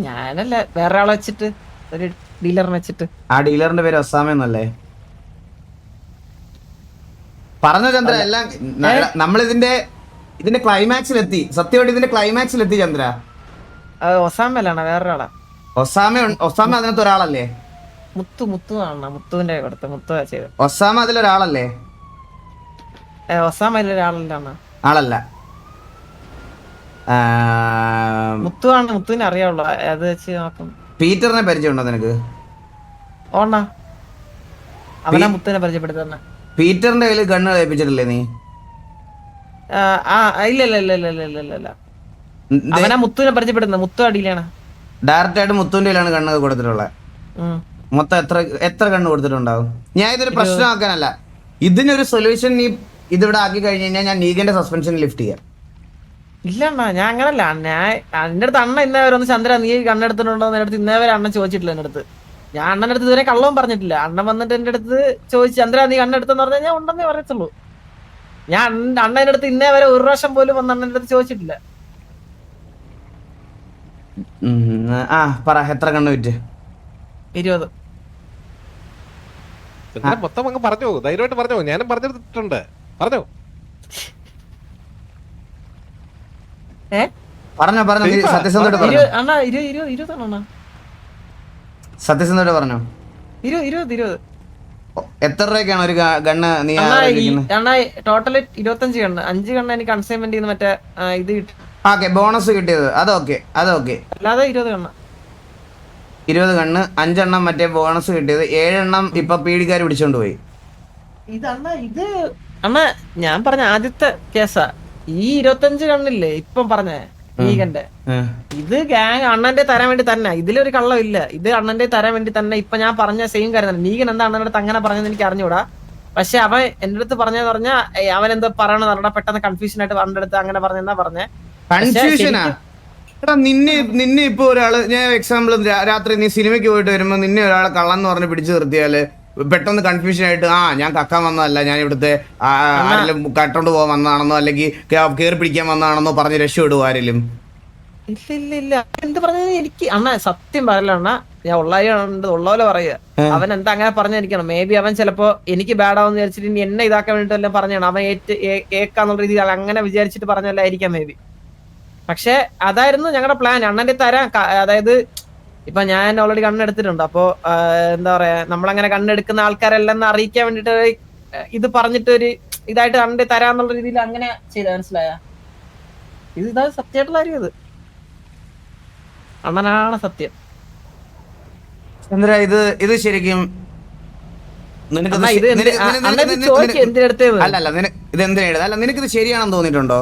ഞാനല്ല, വേറെ ആളെ വെച്ചിട്ട്, ഒരു ഡീലറിനെ വെച്ചിട്ട്. ആ ഡീലറിന്റെ പേര് ഒസാമെന്നല്ലേ? പറഞ്ഞോ ചന്ദ്ര. എല്ലാം നമ്മളിതിന്റെ ഇതിന്റെ ക്ലൈമാക്സിലെത്തി, സത്യമായിട്ട് ഇതിന്റെ ക്ലൈമാക്സിലെത്തി ചന്ദ്ര. ഒസാമലാണ് വേറൊരാളാ. ഒസാമ അതിനകത്ത് ഒരാളല്ലേ? മുത്തു ആണ് മുത്തുവിന്റെ കൊടുത്ത് മുത്തു ചെയ്ത്. ഒസാമ അതിലൊരാളല്ലേ? ഒസാമ അതിലൊരാളല്ലാണ്. ആളല്ല. മുത്തുവാണ്, മുത്തുവിനെ അറിയാവുള്ളൂ. അത് വെച്ച് നോക്കും. പീറ്ററിനെ പരിചയമുണ്ടോ നിനക്ക്? ഓണ അവനാ മുത്തുവിനെ പരിചയപ്പെടുത്തുന്ന. പീറ്ററിന്റെ കയ്യിൽ ഗണ്ണ് ഏൽപ്പിച്ചിട്ടില്ലേ നീ? ഇല്ല അവനാ മുത്തുവിനെ പരിചയപ്പെടുത്തുന്ന. മുത്തു അടിയിലാണ്. ഡയറക്റ്റ് ആയിട്ട് മുത്തുവിന്റെ കയ്യിലാണ് ഗണ്ണ് കൊടുത്തിട്ടുള്ളത്. മൊത്തം എത്ര കണ്ണ് കൊടുത്തിട്ടുണ്ടാവും? ഞാൻ ഇതൊരു പ്രശ്നമാക്കാനല്ല, ഇതിനൊരു സൊല്യൂഷൻ നീ ഇതിവിടെ ആക്കി കഴിഞ്ഞ് കഴിഞ്ഞാൽ ഞാൻ നീഗന്റെ സസ്പെൻഷൻ ലിഫ്റ്റ് ചെയ്യാം. ഇല്ല അണ്ണാ, ഞാൻ അങ്ങനല്ല. ഞാൻ എന്റെ അടുത്ത് അണ്ണ ഇന്നേവരെ ഒന്ന് ചന്ദ്ര നീ കണ്ണെടുത്തിട്ടുണ്ടോ എന്റെ അടുത്ത് ഇന്നേവരെ അണ്ണൻ ചോദിച്ചിട്ടില്ല എന്റെ അടുത്ത്. ഞാൻ അണ്ണന്റെ അടുത്ത് ഇതുവരെ കള്ളവും പറഞ്ഞിട്ടില്ല. അണ്ണൻ വന്നിട്ട് എന്റെ അടുത്ത് ചോദിച്ചു ചന്ദ്ര നീ കണ്ണെടുത്തെന്ന് പറഞ്ഞാൽ ഞാൻ ഉണ്ടെന്നേ പറയത്തുള്ളൂ. ഞാൻ അണ്ണന്റെ അടുത്ത് ഇന്നേ വരെ ഒരു പ്രാവശ്യം പോലും വന്ന് അണ്ണന്റെ അടുത്ത് ചോദിച്ചിട്ടില്ല. പറ, എത്ര കണ്ണ് വിറ്റ്? 20. മൊത്തം അങ്ങ് പറഞ്ഞോ, ധൈര്യമായിട്ട് പറഞ്ഞോ. ഞാനും പറഞ്ഞെടുത്തിട്ടുണ്ട്, പറഞ്ഞോ. പറഞ്ഞോ സത്യസന്ധമായിട്ട് പറഞ്ഞു. അണ്ണാ 20 അണ്ണാ. സത്യസന്ധമായിട്ട് പറഞ്ഞോ. 20. എത്ര രൂപയ്ക്കാണ് ഒരു ഗണ്ണ് നീ? അണ്ണാ ടോട്ടല് 25 കണ്ണ്. 5 കണ്ണ് എനിക്ക് കൺസൈൻമെന്റ് ചെയ്യുന്ന മറ്റേ ഇത് കിട്ടി. ബോണസ് കിട്ടിയത് അതൊക്കെ. അല്ലാതെ 20 കണ്ണ്. 20 കണ്ണ്, 5 എണ്ണം മറ്റേ ബോണസ് കിട്ടിയത്, 7 എണ്ണം ഇപ്പൊ പീഡിക്കാര് പിടിച്ചോണ്ട് പോയി. അണ്ണാ ഞാൻ പറഞ്ഞ ആദ്യത്തെ കേസാ ഈ 25 കണ്ണില്ലേ ഇപ്പം പറഞ്ഞ നീകന്റെ. ഇത് ഗ്യാങ് അണ്ണന്റെ തരാൻ വേണ്ടി തന്നെ. ഇതിലൊരു കള്ളം ഇല്ല. ഇത് അണ്ണന്റെ തരാൻ വേണ്ടി തന്നെ. ഇപ്പൊ ഞാൻ പറഞ്ഞ സെയിം കാര്യം തന്നെ. നീകൻ എന്താ അണ്ണന്റെ അടുത്ത് അങ്ങനെ പറഞ്ഞത് എനിക്ക് അറിഞ്ഞൂടാ. പക്ഷെ അവൻ എന്റെ അടുത്ത് പറഞ്ഞെന്ന് പറഞ്ഞാ അവൻ എന്തോ പറയണെന്ന് പറഞ്ഞാ പെട്ടെന്ന് കൺഫ്യൂഷൻ ആയിട്ട് അവന്റെ അടുത്ത് അങ്ങനെ പറഞ്ഞെന്നാ പറഞ്ഞേ. കൺഫ്യൂഷനാ എടാ. നിന്നെ ഇപ്പൊ ഒരാള്, ഞാൻ എക്സാമ്പിൾ, രാത്രി നീ സിനിമയ്ക്ക് പോയിട്ട് വരുമ്പോ നിന്നെ ഒരാളെ കള്ളന്ന് പറഞ്ഞ് പിടിച്ചു നിർത്തിയാല് പെട്ടെന്ന് കൺഫ്യൂഷൻ ആയിട്ട് ഞാൻ കക്കാൻ വന്നതല്ല, ഞാൻ ഇവിടുത്തെ ആരെങ്കിലും കട്ടോണ്ട് പോകാൻ വന്നതാണെന്നോ അല്ലെങ്കിൽ കയറി പിടിക്കാൻ വന്നതാണെന്നോ പറഞ്ഞ് രക്ഷപ്പെടുവോ ആരെങ്കിലും? ഇല്ല എന്ത് പറഞ്ഞത് എനിക്ക് അണ്ണാ സത്യം പറയല അണ്ണാ. ഞാൻ ഉള്ളപോലെ പറയുക. അവൻ എന്താ അങ്ങനെ പറഞ്ഞിരിക്കണം. മേ ബി അവൻ ചിലപ്പോ എനിക്ക് ബാഡാവെന്ന് വിചാരിച്ചിട്ട് ഇനി എന്നെ ഇതാക്കാൻ വേണ്ടിട്ടെല്ലാം പറഞ്ഞാണ്. അവൻ ഏക്കാന്നുള്ള രീതിയിൽ അങ്ങനെ വിചാരിച്ചിട്ട് പറഞ്ഞല്ലായിരിക്കാം മേ ബി. പക്ഷെ അതായിരുന്നു ഞങ്ങളുടെ പ്ലാൻ. അണ്ണന്റെ തരാൻ, അതായത് ഇപ്പൊ ഞാൻ ഓൾറെഡി കണ്ണെടുത്തിട്ടുണ്ട്. അപ്പൊ എന്താ പറയാ, നമ്മളങ്ങനെ കണ്ണെടുക്കുന്ന ആൾക്കാരെല്ലാം അറിയിക്കാൻ വേണ്ടിട്ട് ഇത് പറഞ്ഞിട്ട് ഒരു ഇതായിട്ട് അണ്ണന്റെ തരാന്നുള്ള രീതിയിൽ അങ്ങനെ ചെയ്ത. മനസ്സിലായ? ഇതാ സത്യമായിട്ടുള്ള കാര്യം. ഇത് അണ്ണനാണ് സത്യം. ചന്ദ്ര ഇത് ശരിക്കും നിനക്കിത് ശരിയാണെന്ന് തോന്നിയിട്ടുണ്ടോ?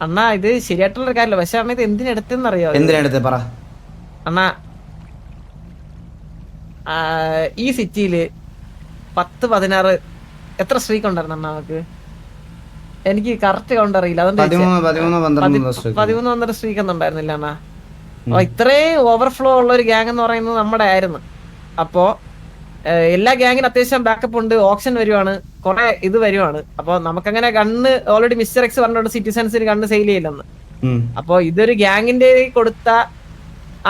അണ്ണാ ഇത് ശരിയായിട്ടുള്ള കാര്യമല്ല. പക്ഷെ അണ്ണ ഇത് എന്തിനെടുത്തെന്ന് അറിയോ? എന്തിനെടുത്ത് പറ അണ്ണാ. ഈ സിറ്റിയില് 10-16 എത്ര സ്ട്രീക്ക് ഉണ്ടായിരുന്നു അണ്ണാ നമുക്ക്? എനിക്ക് കറക്റ്റ് കൗണ്ട് അറിയില്ല. അതുകൊണ്ട് 13 സ്ട്രീക്ക് ഒന്നും ഉണ്ടായിരുന്നില്ല അണ്ണാ. അപ്പൊ ഇത്രയും ഓവർഫ്ലോ ഉള്ള ഒരു ഗ്യാങ് എന്ന് പറയുന്നത് നമ്മുടെ ആയിരുന്നു. അപ്പോ എല്ലാ ഗ്യാങ്ങിനും അത്യാവശ്യം ബാക്കപ്പ് ഉണ്ട്. ഓപ്ഷൻ വരുവാണ്, കുറെ ഇത് വരുവാണ്. അപ്പൊ നമുക്കങ്ങനെ ഗണ്ണ് ഓൾറെഡി മിസ്റ്റർ എക്സ് പറഞ്ഞിട്ടുണ്ട് സിറ്റിസൺസിന് ഗണ്ണ് സെയിൽ ചെയ്യില്ലെന്ന്. അപ്പൊ ഇതൊരു ഗ്യാങ്ങിന്റെ കൊടുത്ത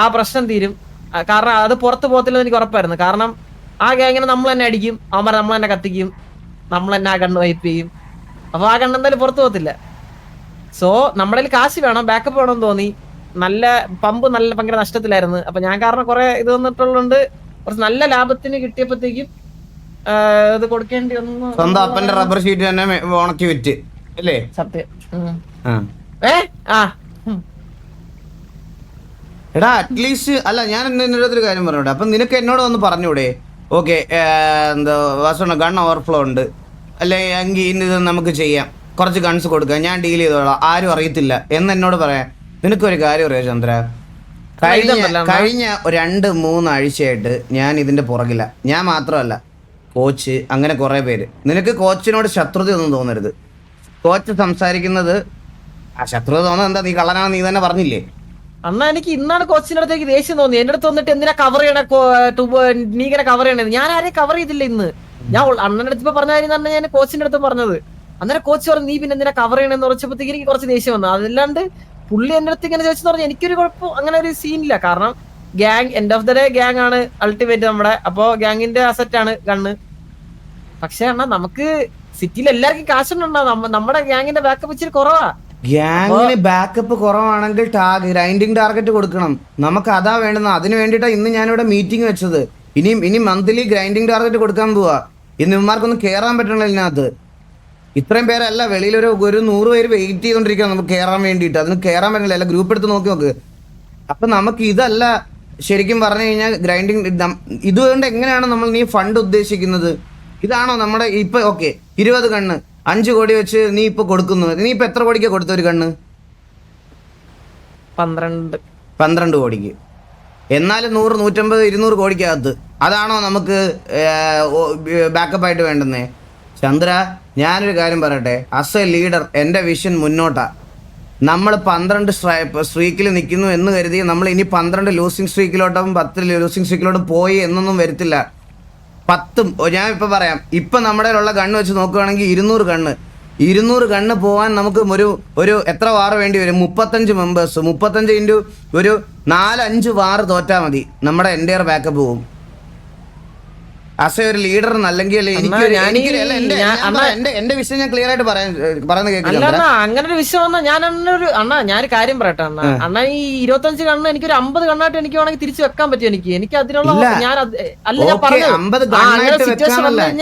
ആ പ്രശ്നം തീരും. കാരണം അത് പുറത്ത് പോകത്തില്ലെന്ന് എനിക്ക് ഉറപ്പായിരുന്നു. കാരണം ആ ഗ്യാങ്ങിനെ നമ്മൾ തന്നെ അടിക്കും, അവന്മാരെ നമ്മൾ തന്നെ കത്തിക്കും, നമ്മൾ തന്നെ ആ ഗണ്ണ് വൈപ്പ് ചെയ്യും. അപ്പൊ ആ ഗണ്ണ് എന്തായാലും പുറത്ത് പോകത്തില്ല. സോ നമ്മുടെ കയ്യിൽ കാശ് വേണം, ബാക്കപ്പ് വേണമെന്ന് തോന്നി. നല്ല പമ്പ് നല്ല ഭയങ്കര നഷ്ടത്തിലായിരുന്നു. അപ്പൊ ഞാൻ കാരണം കുറെ ഇത് വന്നിട്ടുള്ളതുകൊണ്ട് കുറച്ച് നല്ല ലാഭത്തിന് കിട്ടിയപ്പോഴത്തേക്കും ഇത് കൊടുക്കേണ്ടി വന്നു. സ്വന്തം അപ്പന്റെ റബ്ബർ ഷീറ്റ് തന്നെ ഉണക്കി വിറ്റ് അല്ലേ? സത്യം. എടാ അറ്റ്ലീസ്റ്റ് അല്ല, ഞാൻ എന്നൊരു കാര്യം പറഞ്ഞൂടെ. അപ്പൊ നിനക്ക് എന്നോട് വന്ന് പറഞ്ഞൂടെ, ഓക്കെ എന്താ വാസു ഗൺ ഓവർഫ്ലോ ഉണ്ട് അല്ലെ, എങ്കിൽ ഇത് നമുക്ക് ചെയ്യാം, കുറച്ച് ഗൺസ് കൊടുക്കാം, ഞാൻ ഡീൽ ചെയ്തോളാം, ആരും അറിയത്തില്ല എന്ന് എന്നോട് പറയാം. നിനക്കൊരു കാര്യം അറിയാം ചന്ദ്ര, കഴിഞ്ഞ 2-3 ആഴ്ചയായിട്ട് ഞാൻ ഇതിന്റെ പുറകില്ല. ഞാൻ മാത്രമല്ല, കോച്ച്, അങ്ങനെ കുറെ പേര്. നിനക്ക് കോച്ചിനോട് ശത്രുതയൊന്നും തോന്നരുത്. കോച്ച് സംസാരിക്കുന്നത് ശത്രുത തോന്നുന്നത് എന്താ, നീ കള്ളനാണെന്ന് നീ തന്നെ പറഞ്ഞില്ലേ? അന്നാ എനിക്ക് ഇന്നാണ് കോച്ചിന്റെ അടുത്തേക്ക് ദേഷ്യം തോന്നി. എന്റെ അടുത്ത് വന്നിട്ട് എന്തിനാ കവർ ചെയ്യണ, നീ ഇങ്ങനെ കവർ ചെയ്യണത്? ഞാൻ ആരെയും കവർ ചെയ്തില്ല ഇന്ന്. ഞാൻ അണ്ണന്റെ അടുത്ത് ഇപ്പൊ പറഞ്ഞ കാര്യം തന്നെ ഞാൻ കോച്ചിന്റെ അടുത്ത് പറഞ്ഞത്. അന്നേരം കോച്ച് പറഞ്ഞു നീ പിന്നെ എന്തിനാ കവർ ചെയ്യണമെന്ന് ഉറച്ചപ്പോഴത്തേക്ക് എനിക്ക് കുറച്ച് ദേഷ്യം വന്നു. അതല്ലാണ്ട് പുള്ളി എന്റെ അടുത്ത് ഇങ്ങനെ ചോദിച്ചെന്ന് പറഞ്ഞാൽ എനിക്കൊരു കുഴപ്പം അങ്ങനെ ഒരു സീനില്ല. കാരണം gang end of the day gang ആണ് അൾട്ടിമേറ്റ് നമ്മുടെ. അപ്പോ ഗ്യാങ്ങിന്റെ അസറ്റ് ആണ് ഗണ്ണ്. പക്ഷെ അണ്ണാ നമുക്ക് സിറ്റിയിൽ എല്ലാവർക്കും കാശുണ്ടോ? നമ്മുടെ ഗ്യാങ്ങിന്റെ ബാക്കപ്പ് ഇച്ചിരി കുറവാ. ഗ്യാങ്ങിന് ബാക്കപ്പ് കുറവാണെങ്കിൽ ഗ്രൈൻഡിങ് ടാർഗറ്റ് കൊടുക്കണം. നമുക്ക് അതാ വേണ്ടുന്നത്. അതിന് വേണ്ടിയിട്ടാണ് ഇന്ന് ഞാനിവിടെ മീറ്റിംഗ് വെച്ചത്. ഇനി മന്ത്ലി ഗ്രൈൻഡിങ് ടാർഗറ്റ് കൊടുക്കാൻ പോവാ. ഇന്ന് ഇവന്മാർക്കൊന്നും കയറാൻ പറ്റണില്ല ഇതിനകത്ത്. ഇത്രയും പേരല്ല, വെളിയിലൊരു 100 പേര് വെയിറ്റ് ചെയ്തോണ്ടിരിക്കുക നമുക്ക് കയറാൻ വേണ്ടിയിട്ട്. അതിന് കയറാൻ പറ്റില്ല. അല്ല, ഗ്രൂപ്പ് എടുത്ത് നോക്ക്. അപ്പൊ നമുക്ക് ഇതല്ല ശരിക്കും പറഞ്ഞു കഴിഞ്ഞാൽ ഗ്രൈൻഡിങ്. ഇതുകൊണ്ട് എങ്ങനെയാണ് നമ്മൾ നീ ഫണ്ട് ഉദ്ദേശിക്കുന്നത്? ഇതാണോ നമ്മുടെ ഇപ്പൊ? ഓക്കെ, 20 കണ്ണ് 5 കോടി വെച്ച് നീ ഇപ്പൊ കൊടുക്കുന്നു. നീ ഇപ്പൊ എത്ര കോടിക്കാ കൊടുത്ത ഒരു കണ്ണ്? 12 കോടിക്ക്. എന്നാലും 100, 150, 200 കോടിക്കകത്ത് അതാണോ നമുക്ക് ബാക്കപ്പ് ആയിട്ട് വേണ്ടുന്നേ? ചന്ദ്ര, ഞാനൊരു കാര്യം പറയട്ടെ. ആസ് എ ലീഡർ എൻ്റെ വിഷൻ മുന്നോട്ടാ. നമ്മൾ 12 സ്ട്രീക്കിൽ നിൽക്കുന്നു എന്ന് കരുതി നമ്മൾ ഇനി 12 ലൂസിങ് സ്ട്രീക്കിലോട്ടും 10 ലൂസിങ് സ്ട്രീക്കിലോട്ടും പോയി എന്നൊന്നും വരത്തില്ല. 10 ഞാൻ ഇപ്പം പറയാം. ഇപ്പം നമ്മുടെ ഉള്ള കണ്ണ് വെച്ച് നോക്കുകയാണെങ്കിൽ 200 കണ്ണ് പോകാൻ നമുക്ക് ഒരു എത്ര വാർ വേണ്ടി വരും? 35 മെമ്പേഴ്സ്. 35 ഇൻറ്റു ഒരു 4-5 വാർ തോറ്റാൽ മതി, നമ്മുടെ എൻ്റെ ബാക്കപ്പ് പോകും. ആസ് ഒരു ലീഡർ അല്ലെങ്കിൽ എന്റെ വിഷയം ഞാൻ ക്ലിയർ ആയിട്ട് പറയുന്നത് കേൾക്കില്ല. അങ്ങനെ ഒരു വിഷയം വന്നാൽ ഞാനൊരു കാര്യം പറയട്ടെ അണ്ണ. ഈ 25 കണ്ണ് എനിക്കൊരു 50 കണ്ണായിട്ട് എനിക്ക് വേണമെങ്കിൽ തിരിച്ചു വെക്കാൻ പറ്റും. എനിക്ക് അതിനുള്ള ഞാൻ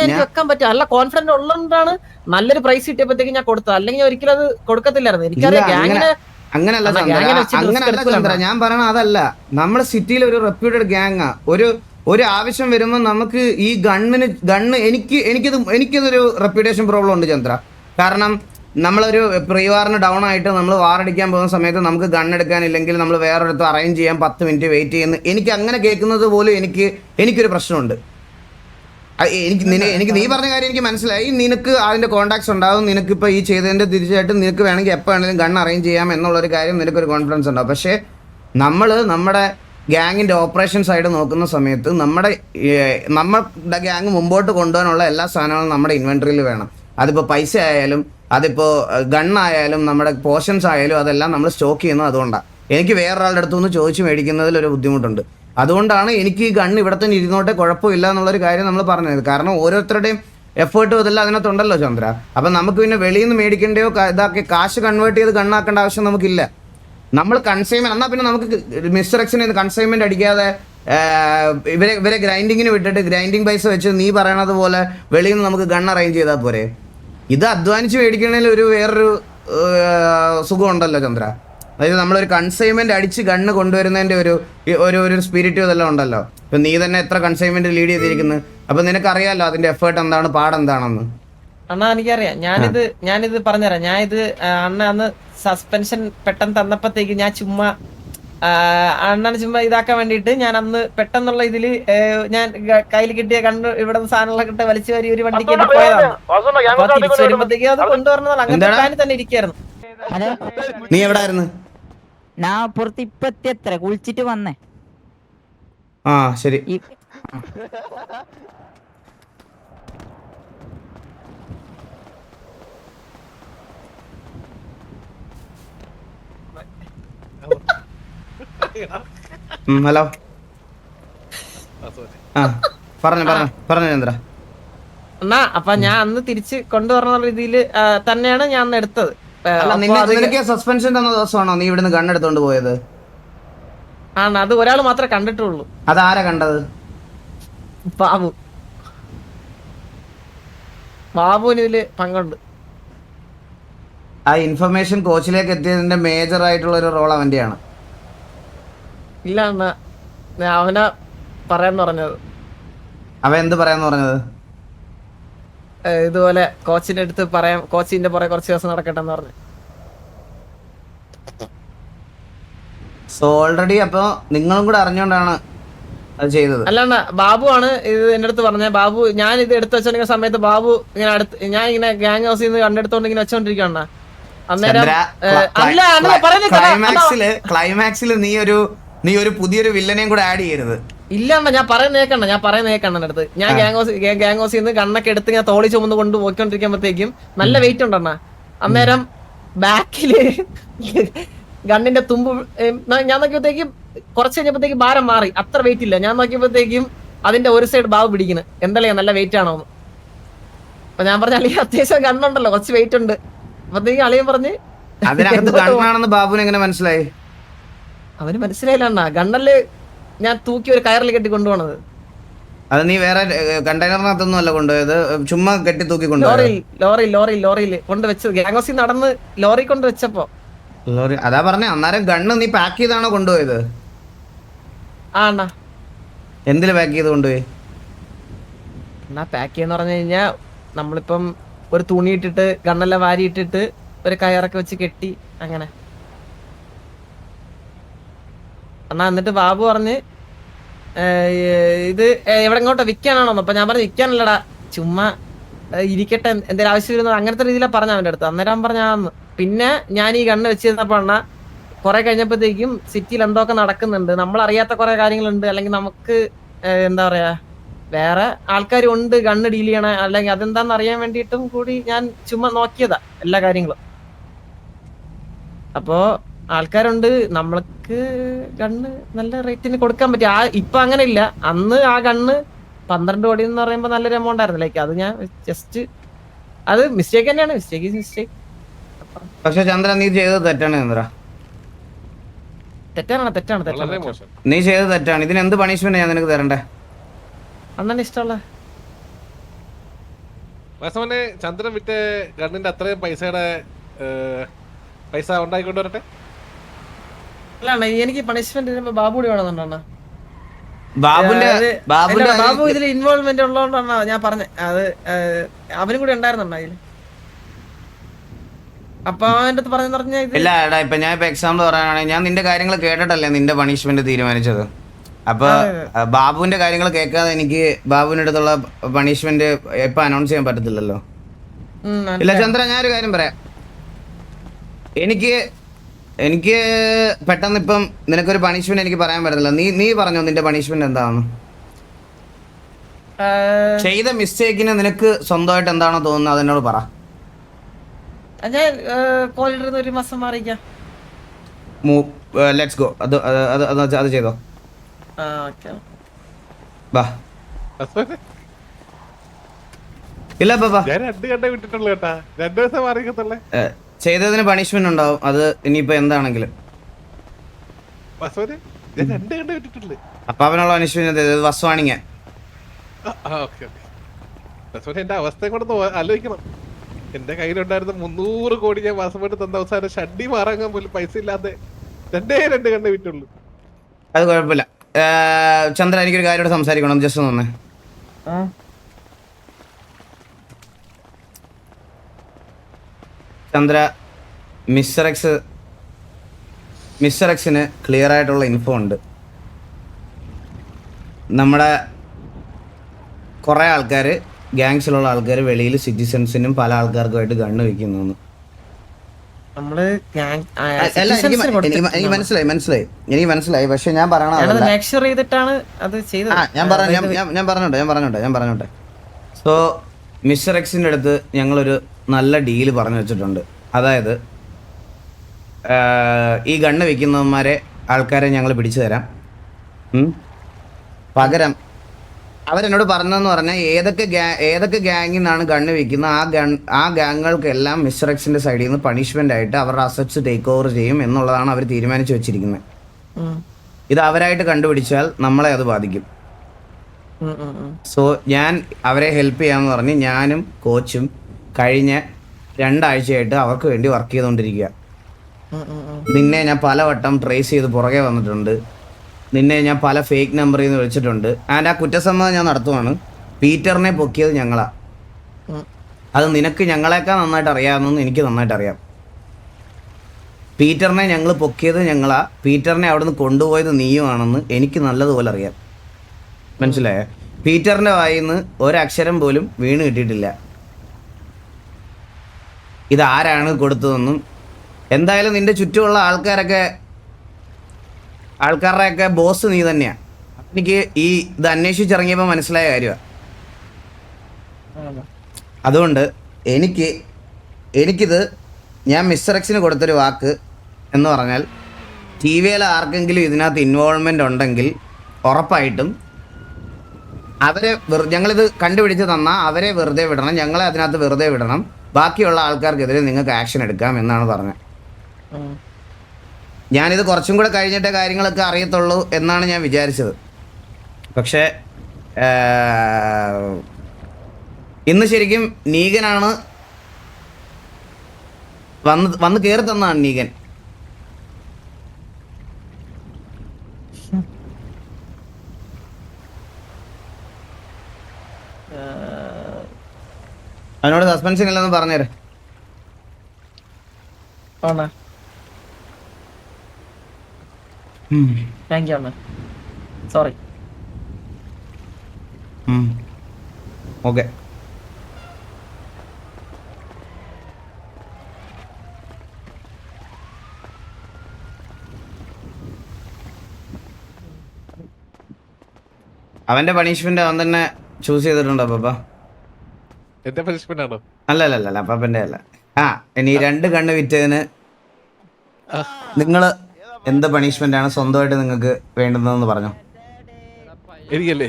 എനിക്ക് വെക്കാൻ പറ്റും. നല്ല കോൺഫിഡന്റ് ഉള്ളതുകൊണ്ടാണ് നല്ലൊരു പ്രൈസ് കിട്ടിയപ്പോഴത്തേക്ക് ഞാൻ കൊടുത്തത്. അല്ലെങ്കിൽ ഒരിക്കലും അത് കൊടുക്കത്തില്ലായിരുന്നു. എനിക്കറിയാം ഗ്യാങ്ങിനെ അങ്ങനല്ല ചന്ദ്ര, ഞാൻ പറയണ അതല്ല. നമ്മുടെ സിറ്റിയിൽ ഒരു റെപ്യൂട്ടഡ് ഗ്യാങ്ങാ. ഒരു ആവശ്യം വരുമ്പോൾ നമുക്ക് ഈ ഗണ്ണ് എനിക്കിതൊരു റെപ്യൂട്ടേഷൻ പ്രോബ്ലം ഉണ്ട് ചന്ദ്ര. കാരണം നമ്മളൊരു പ്രീവാറിന് ഡൗൺ ആയിട്ട് നമ്മൾ വാറടിക്കാൻ പോകുന്ന സമയത്ത് നമുക്ക് ഗണ്ണെടുക്കാനില്ലെങ്കിൽ നമ്മൾ വേറൊരിടത്ത് അറേഞ്ച് ചെയ്യാൻ 10 മിനിറ്റ് വെയിറ്റ് ചെയ്യുന്നു. എനിക്ക് അങ്ങനെ കേൾക്കുന്നത് പോലും എനിക്കൊരു പ്രശ്നമുണ്ട്. എനിക്ക് നീ പറഞ്ഞ കാര്യം എനിക്ക് മനസ്സിലായി. നിനക്ക് അതിൻ്റെ കോൺടാക്ട്സ് ഉണ്ടാവും. നിനക്കിപ്പോൾ ഈ ചെയ്തതിൻ്റെ തിരിച്ചായിട്ട് നിനക്ക് വേണമെങ്കിൽ എപ്പോൾ വേണമെങ്കിലും ഗണ്ണ് അറേഞ്ച് ചെയ്യാം എന്നുള്ളൊരു കാര്യം നിനക്കൊരു കോൺഫിഡൻസ് ഉണ്ടാവും. പക്ഷേ നമ്മുടെ ഗ്യാങ്ങിൻ്റെ ഓപ്പറേഷൻ സൈഡ് നോക്കുന്ന സമയത്ത് നമ്മുടെ ഗ്യാങ് മുമ്പോട്ട് കൊണ്ടുപോകാനുള്ള എല്ലാ സാധനങ്ങളും നമ്മുടെ ഇൻവെൻട്രിയിൽ വേണം. അതിപ്പോൾ പൈസ ആയാലും അതിപ്പോൾ ഗണ്ണായാലും നമ്മുടെ പോർഷൻസ് ആയാലും അതെല്ലാം നമ്മൾ സ്റ്റോക്ക് ചെയ്യുന്നത്. അതുകൊണ്ടാണ് എനിക്ക് വേറൊരാളുടെ അടുത്തുനിന്ന് ചോദിച്ച് മേടിക്കുന്നതിൽ ഒരു ബുദ്ധിമുട്ടുണ്ട്. അതുകൊണ്ടാണ് എനിക്ക് ഈ ഗണ്ണ് ഇവിടെ തന്നെ ഇരുന്നോട്ടെ കുഴപ്പമില്ല എന്നുള്ളൊരു കാര്യം നമ്മൾ പറഞ്ഞത്. കാരണം ഓരോരുത്തരുടെയും എഫേർട്ടും ഇതെല്ലാം അതിനകത്തുണ്ടല്ലോ ചന്ദ്ര. അപ്പം നമുക്ക് പിന്നെ വെളിയിൽ നിന്ന് മേടിക്കേണ്ടയോ ഇതാക്കി കാശ് കൺവേർട്ട് ചെയ്ത് ഗണ്ണാക്കേണ്ട ആവശ്യം നമുക്കില്ല. നമ്മൾ കൺസൈൻമെന്റ് എന്നാൽ പിന്നെ നമുക്ക് മിസ്റ്റർ എക്സിന് കൺസൈൻമെന്റ് അടിക്കാതെ ഇവരെ ഗ്രൈൻഡിങ്ങിന് വിട്ടിട്ട് ഗ്രൈൻഡിങ് പൈസ വെച്ച് നീ പറയണത് പോലെ വെളിയിൽ നിന്ന് നമുക്ക് ഗൺ അറേഞ്ച് ചെയ്താൽ പോരെ? ഇത് അധ്വാനിച്ച് മേടിക്കണതിൽ വേറൊരു സുഖം ഉണ്ടല്ലോ ചന്ദ്ര. അതായത് നമ്മളൊരു കൺസൈൻമെന്റ് അടിച്ച് ഗണ്ണ് കൊണ്ടുവരുന്നതിൻ്റെ ഒരു സ്പിരിറ്റും ഇതെല്ലാം ഉണ്ടല്ലോ. ഇപ്പം നീ തന്നെ എത്ര കൺസൈൻമെന്റ് ലീഡ് ചെയ്തിരിക്കുന്നു. അപ്പം നിനക്കറിയാമല്ലോ അതിൻ്റെ എഫേർട്ട് എന്താണ്, പാടെന്താണെന്ന്. അണ്ണാ എനിക്കറിയാം. ഞാനിത് പറഞ്ഞുതരാം. ഞാനിത് അന്ന് സസ്പെൻഷൻ പെട്ടെന്ന് തന്നപ്പോഴത്തേക്ക് ഞാൻ ചുമ്മാ അണ്ണനെ ചുമ്മാ ഇതാക്കാൻ വേണ്ടിയിട്ട് ഞാൻ അന്ന് പെട്ടെന്നുള്ള ഇതില് ഞാൻ കയ്യിൽ കിട്ടിയ കണ്ണ് ഇവിടെ സാധനങ്ങളൊക്കെ ഇട്ട് വലിച്ചു വാരി ഒരു വണ്ടിക്ക് വേണ്ടി പോയതാണ്. അപ്പൊ തിരിച്ചു വരുമ്പോഴത്തേക്ക് അത് കൊണ്ടുവരുന്നത് അങ്ങനത്തെ പ്ലാനിൽ തന്നെ ഇരിക്കായിരുന്നു. നീ എവിടായിരുന്നു? ഞാൻ പുറത്ത് ഇപ്പത്തി എത്ര കുളിച്ചിട്ട് വന്നേ. ആ ശരി. ഹലോ. ആ പറഞ്ഞു ചന്ദ്ര. എന്നാ അപ്പൊ ഞാൻ അന്ന് തിരിച്ച് കൊണ്ടുവരണ രീതിയിൽ തന്നെയാണ് ഞാൻ അന്ന് എടുത്തത്. നിനക്ക് സസ്പെൻഷൻ തന്ന ദിവസമാണോ നീ ഇവിടുന്ന് ഗണ്ണെടുത്തോണ്ട് പോയത്? ആണ്, അത് ഒരാൾ മാത്രമേ കണ്ടിട്ടുള്ളൂ. അതാരാ കണ്ടത്? ബാബുവിന് ഇതില് പങ്കുണ്ട്. ആ ഇൻഫർമേഷൻ കോച്ചിലേക്ക് എത്തിയതിന്റെ മേജർ ആയിട്ടുള്ള ഒരു റോൾ അവന്റെയാണ്. ഇല്ല അണ്ണാ, അവനാ പറയാന്ന് പറഞ്ഞത്. അവൻ എന്ത് പറയാന്ന് പറഞ്ഞത്? ഇതുപോലെ കോച്ചിന്റെ അടുത്ത് പറയാം, കോച്ചിന്റെ പുറകെ കുറച്ച് ദിവസം നടക്കട്ടെ എന്ന് പറഞ്ഞു. സോ ഓൾറെഡി അപ്പൊ നിങ്ങളും കൂടെ അറിഞ്ഞോണ്ടാണ് അത് ചെയ്തത്? അല്ലാണ്ട ബാബു ആണ് ഇത് എന്റെ അടുത്ത് പറഞ്ഞത്. ബാബു ഞാൻ ഇത് എടുത്തു വെച്ചോണ്ടിരിക്കുന്ന സമയത്ത് ബാബു ഇങ്ങനെ അടുത്ത് ഞാൻ ഇങ്ങനെ ഗ്യാങ് ഹൗസിൽ നിന്ന് കണ്ടെടുത്തോണ്ട് ഇങ്ങനെ വെച്ചോണ്ടിരിക്കണ അന്നേരം ക്ലൈമാക്സില് നീ ഒരു പുതിയൊരു വില്ലനെയും കൂടെ ആഡ് ചെയ്യരുത്. ഇല്ല അണ്ണ, ഞാൻ പറയുന്ന കേൾക്കണ്ണ അടുത്ത്. ഞാൻ ഗ്യാങ് ഹൗസിൽ നിന്ന് ഗണ്ണൊക്കെ എടുത്ത് ഞാൻ തോളി ചുമന്ന് കൊണ്ട് പോയിക്കൊണ്ടിരിക്കുമ്പോഴത്തേക്കും നല്ല വെയിറ്റ് ഉണ്ടെണ്ണ. അന്നേരം ബാക്കില് ഗണ്ണിന്റെ തുമ്പ് ഞാൻ നോക്കിയപ്പോഴത്തേക്കും കുറച്ച് കഴിഞ്ഞപ്പോഴത്തേക്കും ഭാരം മാറി. അത്ര വെയിറ്റ് ഇല്ല. ഞാൻ നോക്കിയപ്പോഴത്തേക്കും അതിന്റെ ഒരു സൈഡ് ബാബു പിടിക്കുന്നത്. എന്തല്ലേ നല്ല വെയിറ്റ് ആണോ? അപ്പൊ ഞാൻ പറഞ്ഞ അളിയ അത്യാവശ്യം ഗണ്ണുണ്ടല്ലോ, കുറച്ച് വെയിറ്റ് ഉണ്ട്. അപ്പത്തേക്ക് അളിയൻ പറഞ്ഞ് അതിനകത്ത് ഗണ്ണാണെന്ന് ബാബുവിന് എങ്ങനെ മനസ്സിലായി? അവന് മനസ്സിലായില്ല അണ്ണാ, ഗണ്ണല് ഞാൻ തൂക്കി ഒരു കയറിൽ കെട്ടി കൊണ്ടുപോണത്. അത് നീ വേറെ കണ്ടെയ്നറിനകത്തൊന്നും അല്ല കൊണ്ടുപോയത്, ചുമ്മാ കെട്ടി തൂക്കി കൊണ്ടുപോയത്. ലോറിയിൽ കൊണ്ട് വെച്ചത്, ഗ്യാങ്സിൽ നടന്ന് ലോറി കൊണ്ട് വെച്ചപ്പോ. ലോറി അതാ പറഞ്ഞ. അന്നേരം ഗണ്ണ് നീ പാക്ക് ചെയ്താണോ കൊണ്ടുപോയത്? ആ അണ്ണാ. എന്തില് പാക്ക് ചെയ്ത് കൊണ്ടുപോയി? എന്നാ പാക്ക് ചെയ്യാന്ന് പറഞ്ഞു കഴിഞ്ഞാ നമ്മളിപ്പം ഒരു തുണി ഇട്ടിട്ട് ഗണ്ണെല്ലാം വാരി ഇട്ടിട്ട് ഒരു കയറൊക്കെ വെച്ച് കെട്ടി അങ്ങനെ. എന്നാ എന്നിട്ട് ബാബു പറഞ്ഞ് ഇത് എവിടെ ഇങ്ങോട്ടോ വിൽക്കാനാണോ? അപ്പൊ ഞാൻ പറഞ്ഞു വിൽക്കാനല്ലടാ, ചുമ്മാ ഇരിക്കട്ടെ, എന്തെങ്കിലും ആവശ്യം വരുന്നത് അങ്ങനത്തെ രീതിയിലാണ് പറഞ്ഞ അവൻ്റെ അടുത്ത്. അന്നേരം പറഞ്ഞാന്ന്. പിന്നെ ഞാൻ ഈ ഗണ്ണ് വെച്ചിരുന്നപ്പോ അണ്ണാ കുറെ കഴിഞ്ഞപ്പോഴത്തേക്കും സിറ്റിയിൽ എന്തൊക്കെ നടക്കുന്നുണ്ട്, നമ്മൾ അറിയാത്ത കുറെ കാര്യങ്ങളുണ്ട്, അല്ലെങ്കിൽ നമുക്ക് എന്താ പറയാ വേറെ ആൾക്കാരും ഉണ്ട് ഗണ്ണ് ഡീൽ ചെയ്യണ, അല്ലെങ്കിൽ അതെന്താന്ന് അറിയാൻ വേണ്ടിയിട്ടും കൂടി ഞാൻ ചുമ്മാ നോക്കിയതാ എല്ലാ കാര്യങ്ങളും. അപ്പോ ആൾക്കാരുണ്ട്, നമ്മൾക്ക് ഗണ്ണ് നല്ല റേറ്റിന് കൊടുക്കാൻ പറ്റും. ഇപ്പൊ അങ്ങനെ ഇല്ല. അന്ന് ആ ഗണ്ണ് 12 കോടി എന്ന് പറയുമ്പോ നല്ലൊരു എമൗണ്ട് ആയിരുന്നു. ലൈക്ക് അത് ഞാൻ ജസ്റ്റ് അത് മിസ്റ്റേക്ക് തന്നെയാണ്. മിസ്റ്റേക്ക്. പക്ഷെ ചന്ദ്ര നീ ചെയ്തത് തെറ്റാണ്. ചന്ദ്ര തെറ്റാണ്. വളരെ മോശം. നീ ചെയ്തത് തെറ്റാണ്. ഇതിന് എന്ത് പണിഷ്മെന്റ് ഞാൻ നിനക്ക് തരണ്ടേ? അന്നെ ഇഷ്ടമുള്ള വാസവനെ ചന്ദ്രൻ വിറ്റ ഗണ്ണിന്റെ അത്രയും പൈസ ഉണ്ടായിക്കൊണ്ട് വരട്ടെ. അല്ല എനിക്ക് പണിഷ്മെന്റ് തരുമ്പോ ബാബു കൂടി വേണമെന്നുണ്ടോ? ബാബു ഇതിൽ ഇൻവോൾവ്മെന്റ് ഉള്ളതുകൊണ്ടാണ് ഞാൻ പറഞ്ഞത്. അത് അവനും കൂടി ഉണ്ടായിരുന്നുണ്ടോ അതില്? അപ്പൊ അവന്റെ അടുത്ത് പറഞ്ഞ ഇല്ല എടാ, ഇപ്പൊ ഞാൻ ഇപ്പൊ എക്സാമ്പിൾ പറയാനാണെങ്കിൽ ഞാൻ നിന്റെ കാര്യങ്ങൾ കേട്ടിട്ടല്ലേ നിന്റെ പണിഷ്മെന്റ് തീരുമാനിച്ചത്. അപ്പൊ ബാബുവിന്റെ കാര്യങ്ങൾ കേൾക്കാതെ എനിക്ക് ബാബുവിന്റെ അടുത്തുള്ള പണിഷ്മെന്റ് ഇപ്പൊ അനൗൺസ് ചെയ്യാൻ പറ്റത്തില്ലല്ലോ. ഇല്ല ചന്ദ്ര, ഞാനൊരു കാര്യം പറയാം. എനിക്ക് പെട്ടെന്ന് ഇപ്പം നിനക്കൊരു പണിഷ്മെന്റ് എനിക്ക് പറയാൻ പറ്റുന്നില്ല. നീ പറഞ്ഞോ നിന്റെ പണിഷ്മെന്റ് എന്താണെന്ന്. ചെയ്ത മിസ്റ്റേക്കിന് നിനക്ക് സ്വന്തമായിട്ട് എന്താണോ തോന്നുന്നത് അതെന്നോട് പറ. ഞാൻ കോളിൽ ഒരു മാസം മാറിക്കാം. Let's go. അത് ചെയ്തോ. ബാ. ഇല്ല ബാബാ, ഞാൻ 2 ഗണ്ട വിട്ടിട്ടുള്ളൂ കേട്ടാ. 2 ദിവസം മാറിക്കത്തുള്ളേ. ചെയ്തതിന് പണിഷ്മെന്റ് ഉണ്ടാവും. അത് ഇനിയിപ്പോ എന്താണെങ്കിലും വാസവനെ ഞാൻ 2 ഗണ്ട വിട്ടിട്ടുള്ളൂ. അപ്പൊ അവനുള്ള പണിഷ്മെന്റ് വസ്വാണിങ്ങ. വാസവനെ എന്റെ അവസ്ഥയും കൂടെ ആലോചിക്കണം. എന്റെ കയ്യിലുണ്ടായിരുന്ന 300 കോടി ഞാൻ വാസവന് തന്ന അവസാനം ഷഡ്ഡി മാറാങ്ങാൻ പോലും പൈസ ഇല്ലാതെ 2 ഗണ്ട വിറ്റുള്ളൂ. അത് കുഴപ്പമില്ല. ചന്ദ്ര, എനിക്കൊരു കാര്യം സംസാരിക്കണം. ജസ്റ്റ് ഒന്ന് ചന്ദ്ര, മിസ്റ്റർ എക്സിന് ക്ലിയർ ആയിട്ടുള്ള ഇൻഫോ ഉണ്ട്. നമ്മുടെ കുറേ ആൾക്കാർ, ഗ്യാങ്സിലുള്ള ആൾക്കാർ വെളിയിൽ സിറ്റിസൺസിനും പല ആൾക്കാർക്കുമായിട്ട് ഗണ്ണ് വെക്കുന്നു. എനിക്ക് മനസ്സിലായി. പക്ഷെ ഞാൻ പറഞ്ഞോട്ടെ. സോ മിസ്റ്റർ എക്സിന്റെ അടുത്ത് ഞങ്ങളൊരു നല്ല ഡീല് പറഞ്ഞു വെച്ചിട്ടുണ്ട്. അതായത് ഈ ഗണ്ണ് വെക്കുന്നവന്മാരെ ആൾക്കാരെ ഞങ്ങൾ പിടിച്ചു തരാം. പകരം അവരെന്നോട് പറഞ്ഞതെന്ന് പറഞ്ഞാൽ ഏതൊക്കെ ഗ്യാങ്ങിൽ നിന്നാണ് ഗണ്ണ് വെക്കുന്നത് ആ ഗാങ്ങുകൾക്കെല്ലാം മിസ്റ്റർ എക്സിന്റെ സൈഡിൽ നിന്ന് പണിഷ്മെന്റ് ആയിട്ട് അവരുടെ അസറ്റ്സ് ടേക്ക് ഓവർ ചെയ്യും എന്നുള്ളതാണ് അവർ തീരുമാനിച്ചു വെച്ചിരിക്കുന്നത്. ഇത് അവരായിട്ട് കണ്ടുപിടിച്ചാൽ നമ്മളെ അത് ബാധിക്കും. സോ ഞാൻ അവരെ ഹെൽപ്പ് ചെയ്യാന്ന് പറഞ്ഞ് ഞാനും കോച്ചും കഴിഞ്ഞ 2 ആഴ്ചയായിട്ട് അവർക്ക് വേണ്ടി വർക്ക് ചെയ്തുകൊണ്ടിരിക്കുക. നിന്നെ ഞാൻ പലവട്ടം ട്രേസ് ചെയ്ത് പുറകെ വന്നിട്ടുണ്ട്. നിന്നെ ഞാൻ പല ഫേക്ക് നമ്പറിൽ നിന്ന് വിളിച്ചിട്ടുണ്ട്. ആൻഡ് ആ കുറ്റസമ്മതം ഞാൻ നടത്തുവാണ്. പീറ്ററിനെ പൊക്കിയത് ഞങ്ങളാ. അത് നിനക്ക് ഞങ്ങളെക്കാൾ നന്നായിട്ട് അറിയാമെന്ന് എനിക്ക് നന്നായിട്ട് അറിയാം. പീറ്ററിനെ ഞങ്ങൾ പൊക്കിയത് ഞങ്ങളാ. പീറ്ററിനെ അവിടുന്ന് കൊണ്ടുപോയത് നീയുമാണെന്ന് എനിക്ക് നല്ലതുപോലെ അറിയാം. മനസ്സിലായോ? പീറ്ററിൻ്റെ വായിൽ നിന്ന് ഒരക്ഷരം പോലും വീണ് കിട്ടിയിട്ടില്ല. ഇതാരാണ് കൊടുത്തതെന്നും എന്തായാലും നിന്റെ ചുറ്റുമുള്ള ആൾക്കാരുടെയൊക്കെ ബോസ് നീ തന്നെയാണ്. എനിക്ക് ഇത് അന്വേഷിച്ചിറങ്ങിയപ്പോൾ മനസ്സിലായ കാര്യമാണ്. അതുകൊണ്ട് എനിക്കിത് ഞാൻ മിസ്റ്റർ എക്സിന് കൊടുത്തൊരു വാക്ക് എന്ന് പറഞ്ഞാൽ ടി വിയിൽ ആർക്കെങ്കിലും ഇതിനകത്ത് ഇൻവോൾവ്മെൻ്റ് ഉണ്ടെങ്കിൽ ഉറപ്പായിട്ടും അവരെ ഞങ്ങളിത് കണ്ടുപിടിച്ച് തന്നാൽ അവരെ വെറുതെ വിടണം, ഞങ്ങളെ അതിനകത്ത് വെറുതെ വിടണം, ബാക്കിയുള്ള ആൾക്കാർക്കെതിരെ നിങ്ങൾക്ക് ആക്ഷൻ എടുക്കാം എന്നാണ് പറഞ്ഞത്. ഞാനിത് കുറച്ചും കൂടെ കഴിഞ്ഞിട്ടേ കാര്യങ്ങളൊക്കെ അറിയത്തുള്ളൂ എന്നാണ് ഞാൻ വിചാരിച്ചത്. പക്ഷേ ഇന്ന് ശരിക്കും നീഗനാണ് വന്ന് കയറി തന്നാണ് നീഗൻ. അവനോട് സസ്പെൻഷൻ ഇല്ലെന്ന് പറഞ്ഞേരെ. താങ്ക് യു അണ്ണ, സോറി. ഓക്കെ. അവന്റെ പണിഷ്മെന്റ് അവൻ തന്നെ ചൂസ് ചെയ്തിട്ടുണ്ടോ പപ്പ? എന്റെ പനിഷ്മെന്റ് ആണോ? അല്ല പപ്പന്റെ അല്ല. ഇനി 2 കണ്ണ് വിറ്റതിന് നിങ്ങള് എന്ത് പണിഷ്മെന്റ് ആണ് സ്വന്തമായിട്ട് നിങ്ങൾക്ക് വേണ്ടുന്നതെന്ന് പറഞ്ഞു. എനിക്കല്ലേ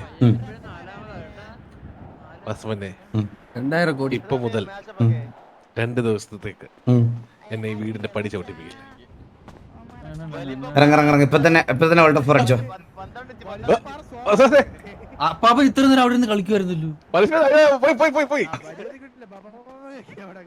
വാസവനെ, 2000 കോടി ഇപ്പൊ മുതൽ 2 ദിവസത്തേക്ക് എന്നെ ഈ വീടിന്റെ പടി ചവിട്ടിപ്പിക്കില്ല. ഇറങ്ങിറങ്ങ ഇപ്പൊ തന്നെ ഓൾട്ട് ഓഫ് അടിച്ചോ. അപ്പാപ്പൻ ഇത്ര നേരം അവിടെ നിന്ന് കളിക്കുമായിരുന്നല്ലോ. പോയി